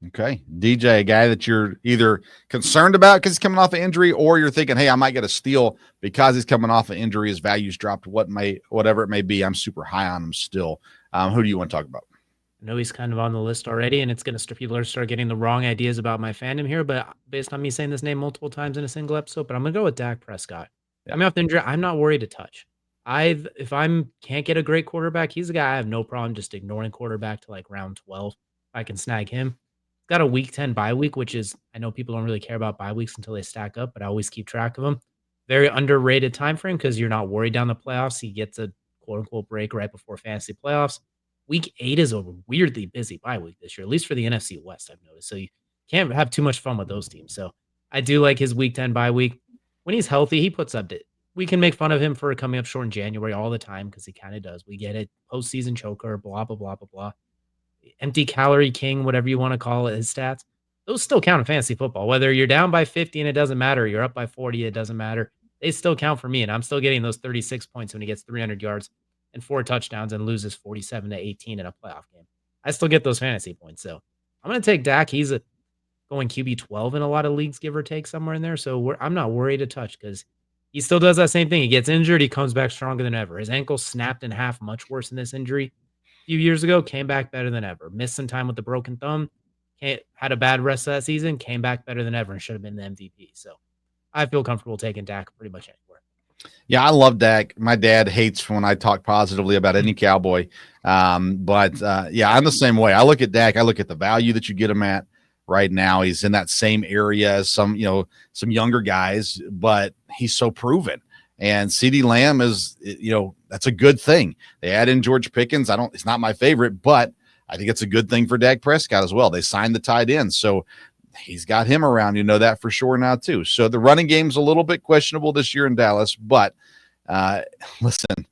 Okay. DJ, a guy that you're either concerned about because he's coming off an injury, or you're thinking, hey, I might get a steal because he's coming off an injury. His value's dropped, whatever it may be. I'm super high on him still. Who do you want to talk about? I know he's kind of on the list already, and it's going to people are start getting the wrong ideas about my fandom here, but based on me saying this name multiple times in a single episode, but I'm going to go with Dak Prescott. Yeah. I mean, off the injury, I'm not worried to touch. If I can't get a great quarterback, he's a guy I have no problem just ignoring quarterback to like round 12. If I can snag him. Got a week 10 bye week, which is, I know people don't really care about bye weeks until they stack up, but I always keep track of them. Very underrated time frame because you're not worried down the playoffs. He gets a quote-unquote break right before fantasy playoffs. Week 8 is a weirdly busy bye week this year, at least for the NFC West, I've noticed. So you can't have too much fun with those teams. So I do like his week 10 bye week. When he's healthy, he puts up we can make fun of him for coming up short in January all the time because he kind of does. We get it. Postseason choker, blah, blah, blah, blah, blah. Empty calorie king, whatever you want to call it, his stats. Those still count in fantasy football. Whether you're down by 50 and it doesn't matter, you're up by 40, it doesn't matter. They still count for me, and I'm still getting those 36 points when he gets 300 yards and 4 touchdowns and loses 47-18 in a playoff game. I still get those fantasy points. So I'm going to take Dak. He's going QB 12 in a lot of leagues, give or take, somewhere in there. So I'm not worried to touch because he still does that same thing. He gets injured. He comes back stronger than ever. His ankle snapped in half, much worse than this injury. A few years ago, came back better than ever. Missed some time with the broken thumb. Had a bad rest of that season. Came back better than ever and should have been the MVP. So I feel comfortable taking Dak pretty much anywhere. Yeah, I love Dak. My dad hates when I talk positively about any Cowboy. But I'm the same way. I look at Dak. I look at the value that you get him at right now. He's in that same area as some younger guys, but he's so proven. And CeeDee Lamb is, that's a good thing. They add in George Pickens. It's not my favorite, but I think it's a good thing for Dak Prescott as well. They signed the tight end, so he's got him around. You know that for sure now too. So the running game's a little bit questionable this year in Dallas, but listen,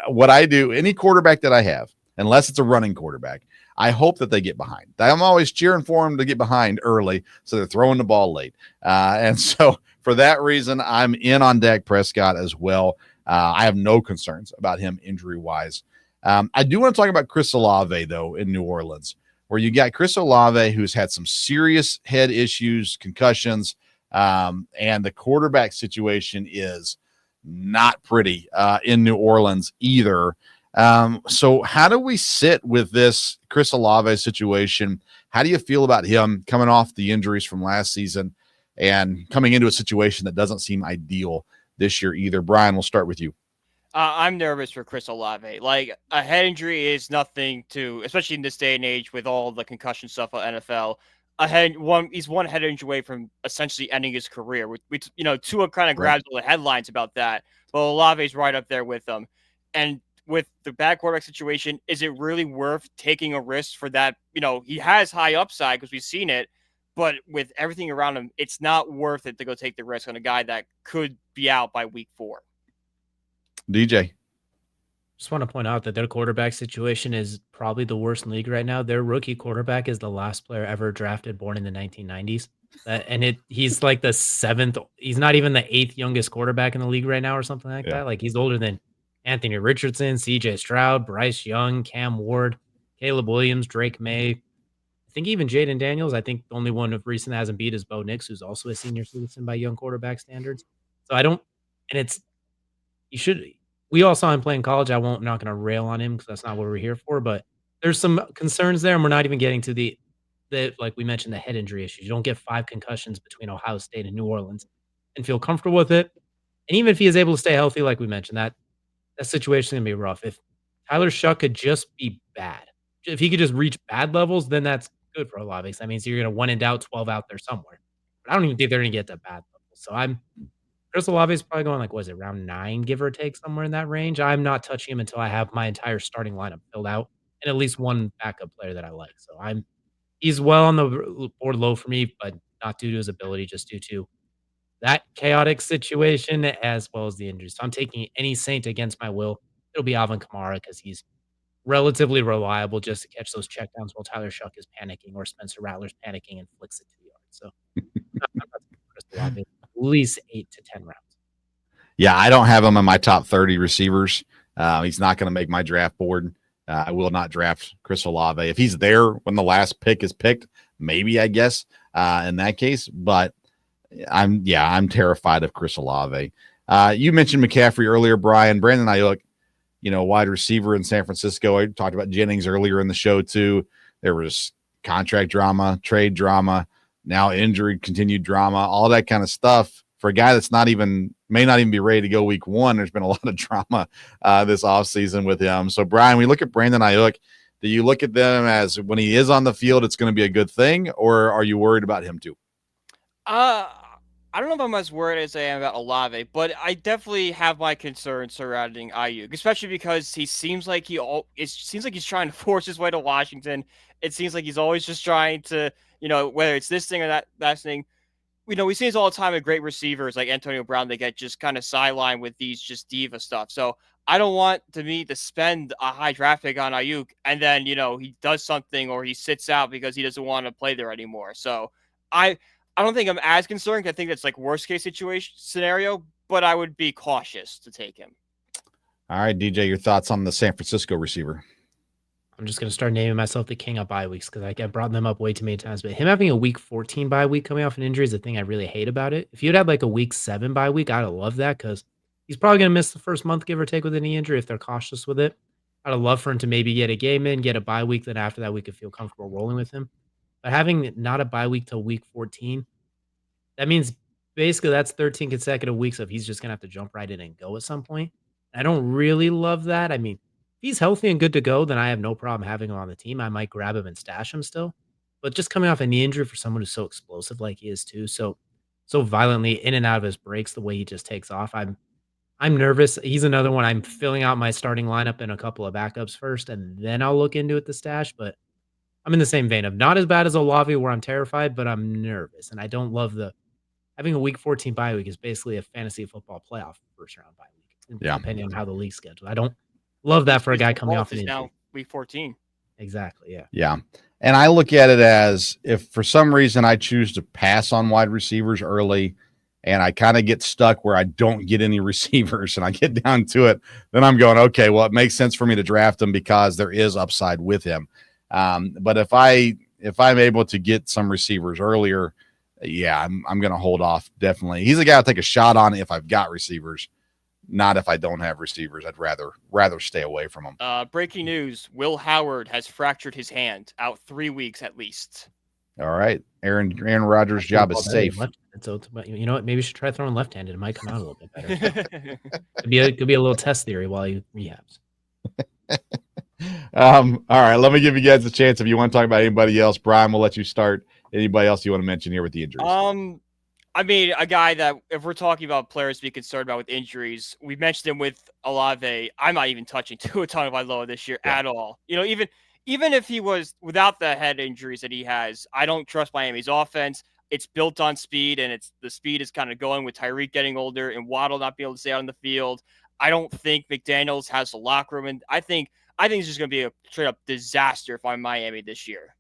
what I do, any quarterback that I have, unless it's a running quarterback, I hope that they get behind. I'm always cheering for them to get behind early, so they're throwing the ball late. And so for that reason, I'm in on Dak Prescott as well. I have no concerns about him injury-wise. I do want to talk about Chris Olave, though, in New Orleans, where you got Chris Olave, who's had some serious head issues, concussions, and the quarterback situation is not pretty in New Orleans either. So how do we sit with this Chris Olave situation? How do you feel about him coming off the injuries from last season and coming into a situation that doesn't seem ideal this year either? Brian, we'll start with you. I'm nervous for Chris Olave. Like, a head injury is nothing to, especially in this day and age with all the concussion stuff at NFL. He's one head injury away from essentially ending his career. Tua kind of grabs all the headlines about that, but Olave's right up there with them. And with the bad quarterback situation, is it really worth taking a risk for that? He has high upside because we've seen it, but with everything around him, it's not worth it to go take the risk on a guy that could be out by week 4. DJ. Just want to point out that their quarterback situation is probably the worst in the league right now. Their rookie quarterback is the last player ever drafted born in the 1990s. He's like the 7th. He's not even the 8th youngest quarterback in the league right now or something like that. Like, he's older than Anthony Richardson, CJ Stroud, Bryce Young, Cam Ward, Caleb Williams, Drake May. I think even Jaden Daniels. I think the only one of recent that hasn't beat is Bo Nix, who's also a senior citizen by young quarterback standards. So we all saw him play in college. I'm not going to rail on him because that's not what we're here for, but there's some concerns there, and we're not even getting to the like we mentioned, the head injury issues. You don't get 5 concussions between Ohio State and New Orleans and feel comfortable with it. And even if he is able to stay healthy, like we mentioned, that situation is going to be rough. If Tyler Shuck could just be bad, if he could just reach bad levels, then that's good for Olave. That means you're going to 1 in doubt, 12 out there somewhere. But I don't even think they're going to get to bad levels. So Chris Olave is probably going round 9, give or take, somewhere in that range. I'm not touching him until I have my entire starting lineup filled out and at least one backup player that I like. So he's well on the board low for me, but not due to his ability, just due to that chaotic situation as well as the injuries. So I'm taking any Saint against my will. It'll be Alvin Kamara because he's relatively reliable just to catch those checkdowns while Tyler Shuck is panicking or Spencer Rattler's panicking and flicks it to the yard. So I'm not taking Chris Olave at least 8 to 10 rounds. Yeah, I don't have him in my top 30 receivers. He's not going to make my draft board. I will not draft Chris Olave. If he's there when the last pick is picked, maybe, I guess, in that case. But I'm terrified of Chris Olave. You mentioned McCaffrey earlier, Brian. Brandon Aiyuk, wide receiver in San Francisco. I talked about Jennings earlier in the show too. There was contract drama, trade drama, now injury, continued drama, all that kind of stuff. For a guy that's may not even be ready to go week 1, there's been a lot of drama this offseason with him. So, Brian, we look at Brandon Aiyuk. Do you look at them as when he is on the field, it's going to be a good thing, or are you worried about him too? I don't know if I'm as worried as I am about Olave, but I definitely have my concerns surrounding Aiyuk, especially because he seems like he's trying to force his way to Washington. It seems like he's always just trying to, whether it's this thing or that thing. We see this all the time with great receivers like Antonio Brown. They get just kind of sidelined with these just diva stuff. So I don't want to spend a high draft pick on Aiyuk and then, he does something or he sits out because he doesn't want to play there anymore. So I don't think I'm as concerned. I think that's like worst case scenario, but I would be cautious to take him. All right, DJ, your thoughts on the San Francisco receiver? I'm just going to start naming myself the king of bye weeks because I brought them up way too many times. But him having a week 14 bye week coming off an injury is the thing I really hate about it. If you'd had like a week 7 bye week, I'd have loved that because he's probably going to miss the first month, give or take, with a knee injury if they're cautious with it. I'd have loved for him to maybe get a game in, get a bye week, then after that we could feel comfortable rolling with him. But having not a bye week till week 14, that means basically that's 13 consecutive weeks of he's just going to have to jump right in and go at some point. I don't really love that. I mean, if he's healthy and good to go, then I have no problem having him on the team. I might grab him and stash him still. But just coming off a knee injury for someone who's so explosive like he is too, so violently in and out of his breaks, the way he just takes off, I'm I'm nervous. He's another one. I'm filling out my starting lineup and a couple of backups first, and then I'll look into it the stash. But I'm in the same vein of not as bad as Olave, where I'm terrified, but I'm nervous, and I don't love having a Week 14 bye week is basically a fantasy football playoff first round bye week, Yeah. depending on how the league's scheduled. I don't love that for a guy coming off an injury. Now Week 14. Exactly. Yeah. Yeah. And I look at it as if for some reason I choose to pass on wide receivers early and I kind of get stuck where I don't get any receivers and I get down to it, then I'm going, okay, well, it makes sense for me to draft him because there is upside with him. But if I'm able to get some receivers earlier, yeah, I'm going to hold off. Definitely. He's a guy I'll take a shot on if I've got receivers, not if I don't have receivers. I'd rather stay away from him. Breaking news. Will Howard has fractured his hand, out 3 weeks at least. All right. Aaron Rodgers' job is safe. So you know what? Maybe you should try throwing left-handed. It might come out a little bit better. Could be a little test theory while he rehabs. All right. Let me give you guys a chance. If you want to talk about anybody else, Brian, we'll let you start. Anybody else you want to mention here with the injuries? I mean, a guy that if we're talking about players to be concerned about with injuries, we mentioned him with Olave. I'm not even touching Tua Tagovailoa this year at all. You know, even if he was without the head injuries that he has, I don't trust Miami's offense. It's built on speed, and the speed is kind of going with Tyreek getting older and Waddle not being able to stay out on the field. I don't think McDaniels has the locker room, and I think it's just going to be a straight up disaster if I'm Miami this year.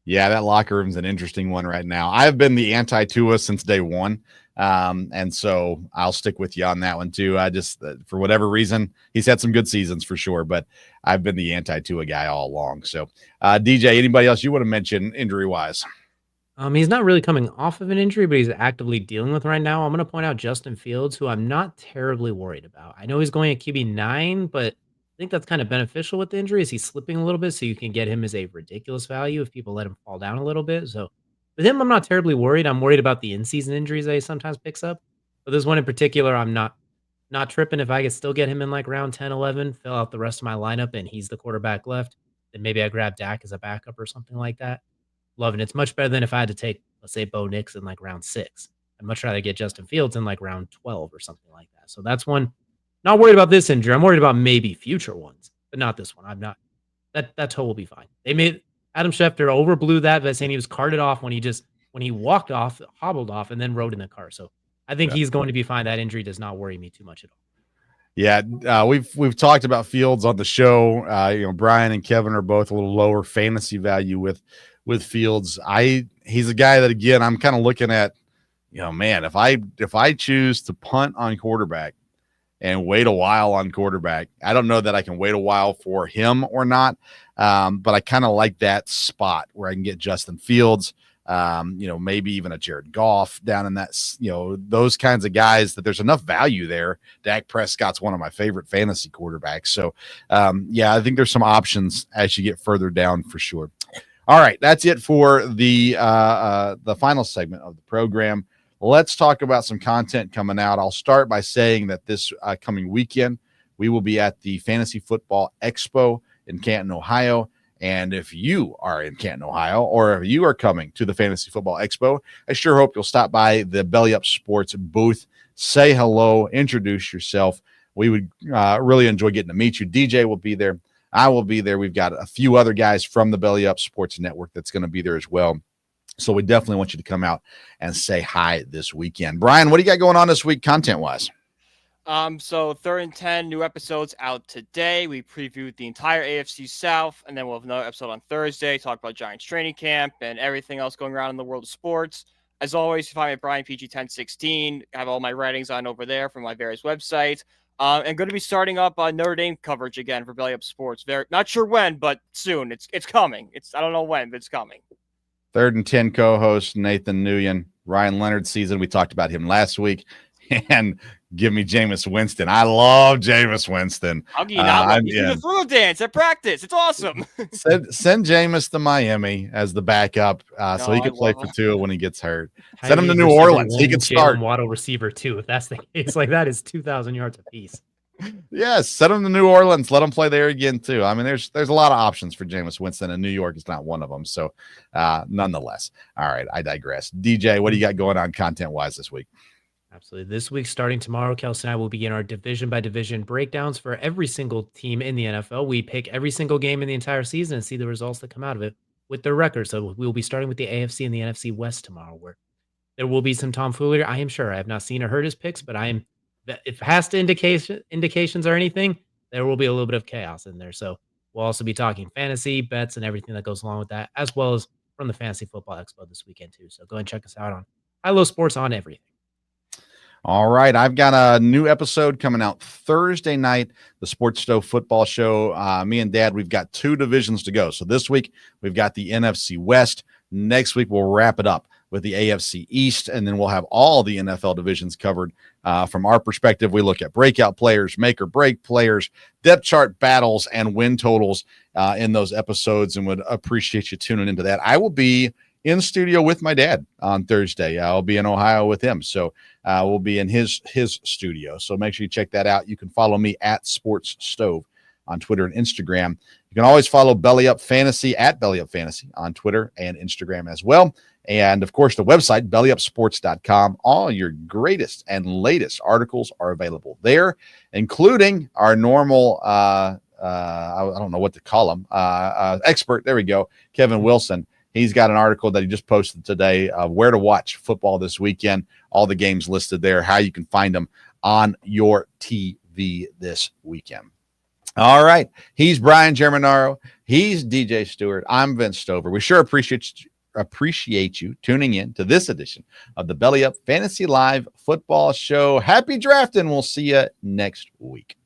Yeah, that locker room's an interesting one right now. I've been the anti-Tua since day one, and so I'll stick with you on that one too. I just, for whatever reason, he's had some good seasons for sure, but I've been the anti-Tua guy all along. So, DJ, anybody else you want to mention injury-wise? He's not really coming off of an injury, but he's actively dealing with right now. I'm going to point out Justin Fields, who I'm not terribly worried about. I know he's going at QB9, but I think that's kind of beneficial with the injuries. He's slipping a little bit, so you can get him as a ridiculous value if people let him fall down a little bit. So with him, I'm not terribly worried. I'm worried about the in-season injuries that he sometimes picks up. But there's one in particular I'm not tripping. If I could still get him in like round 10, 11, fill out the rest of my lineup, and he's the quarterback left, then maybe I grab Dak as a backup or something like that. Loving it. It's much better than if I had to take, let's say, Bo Nix in like round 6. I'd much rather get Justin Fields in like round 12 or something like that. So that's one. Not worried about this injury. I'm worried about maybe future ones, but not this one. I'm not. That toe will be fine. They made Adam Schefter overblew that by saying he was carted off when he walked off, hobbled off, and then rode in the car. So I think he's going to be fine. That injury does not worry me too much at all. Yeah, we've talked about Fields on the show. Brian and Kevin are both a little lower fantasy value with Fields. He's a guy that, again, I'm kind of looking at, man, if I choose to punt on quarterback and wait a while on quarterback, I don't know that I can wait a while for him or not. But I kind of like that spot where I can get Justin Fields, maybe even a Jared Goff down in that, those kinds of guys that there's enough value there. Dak Prescott's one of my favorite fantasy quarterbacks. So I think there's some options as you get further down for sure. All right. That's it for the final segment of the program. Let's talk about some content coming out. I'll start by saying that this coming weekend, we will be at the Fantasy Football Expo in Canton, Ohio. And if you are in Canton, Ohio, or if you are coming to the Fantasy Football Expo, I sure hope you'll stop by the Belly Up Sports booth, say hello, introduce yourself. We would really enjoy getting to meet you. DJ will be there. I will be there. We've got a few other guys from the Belly Up Sports Network that's going to be there as well. So we definitely want you to come out and say hi this weekend. Brian, what do you got going on this week content-wise? So 3rd and 10 new episodes out today. We previewed the entire AFC South, and then we'll have another episode on Thursday, talk about Giants training camp and everything else going around in the world of sports. As always, you find me at Brian PG 1016. I have all my writings on over there from my various websites. And going to be starting up Notre Dame coverage again for Belly Up Sports. Not sure when, but soon. It's coming. I don't know when, but it's coming. 3rd and 10 co-host Nathan Nguyen, Ryan Leonard season. We talked about him last week. And give me Jameis Winston. I love Jameis Winston. I'll give you not you do the throw dance at practice. It's awesome. Send Jameis to Miami as the backup so he can play for Tua when he gets hurt. Send him to New Orleans. He can start. Waddle receiver too. If that's the case, like that is 2,000 yards apiece. Yes, send him to New Orleans. Let him play there again too. I mean, there's a lot of options for Jameis Winston, and New York is not one of them. So, nonetheless, all right, I digress. DJ, what do you got going on content wise this week? Absolutely. This week, starting tomorrow, Kelsey and I will begin our division by division breakdowns for every single team in the NFL. We pick every single game in the entire season and see the results that come out of it with their record. So we'll be starting with the AFC and the NFC West tomorrow, where there will be some tomfoolery. I am sure. I have not seen or heard his picks, but if it has to indications or anything, there will be a little bit of chaos in there. So we'll also be talking fantasy bets and everything that goes along with that, as well as from the Fantasy Football Expo this weekend too. So go and check us out on High Low Sports on everything. All right. I've got a new episode coming out Thursday night, the Sports Stove Football Show. Me and Dad, we've got 2 divisions to go. So this week, we've got the NFC West. Next week, we'll wrap it up with the AFC East, and then we'll have all the NFL divisions covered. From our perspective, we look at breakout players, make or break players, depth chart battles, and win totals in those episodes, and would appreciate you tuning into that. I will be in studio with my dad on Thursday. I'll be in Ohio with him. So we'll be in his studio. So make sure you check that out. You can follow me at Sports Stove on Twitter and Instagram. You can always follow Belly Up Fantasy at Belly Up Fantasy on Twitter and Instagram as well. And of course, the website, bellyupsports.com. All your greatest and latest articles are available there, including our normal, I don't know what to call him, expert. There we go. Kevin Wilson. He's got an article that he just posted today of where to watch football this weekend. All the games listed there, how you can find them on your TV this weekend. All right. He's Brian Germinaro. He's DJ Stewart. I'm Vince Stover. We sure appreciate you tuning in to this edition of the Belly Up Fantasy Live Football Show. Happy drafting. We'll see you next week.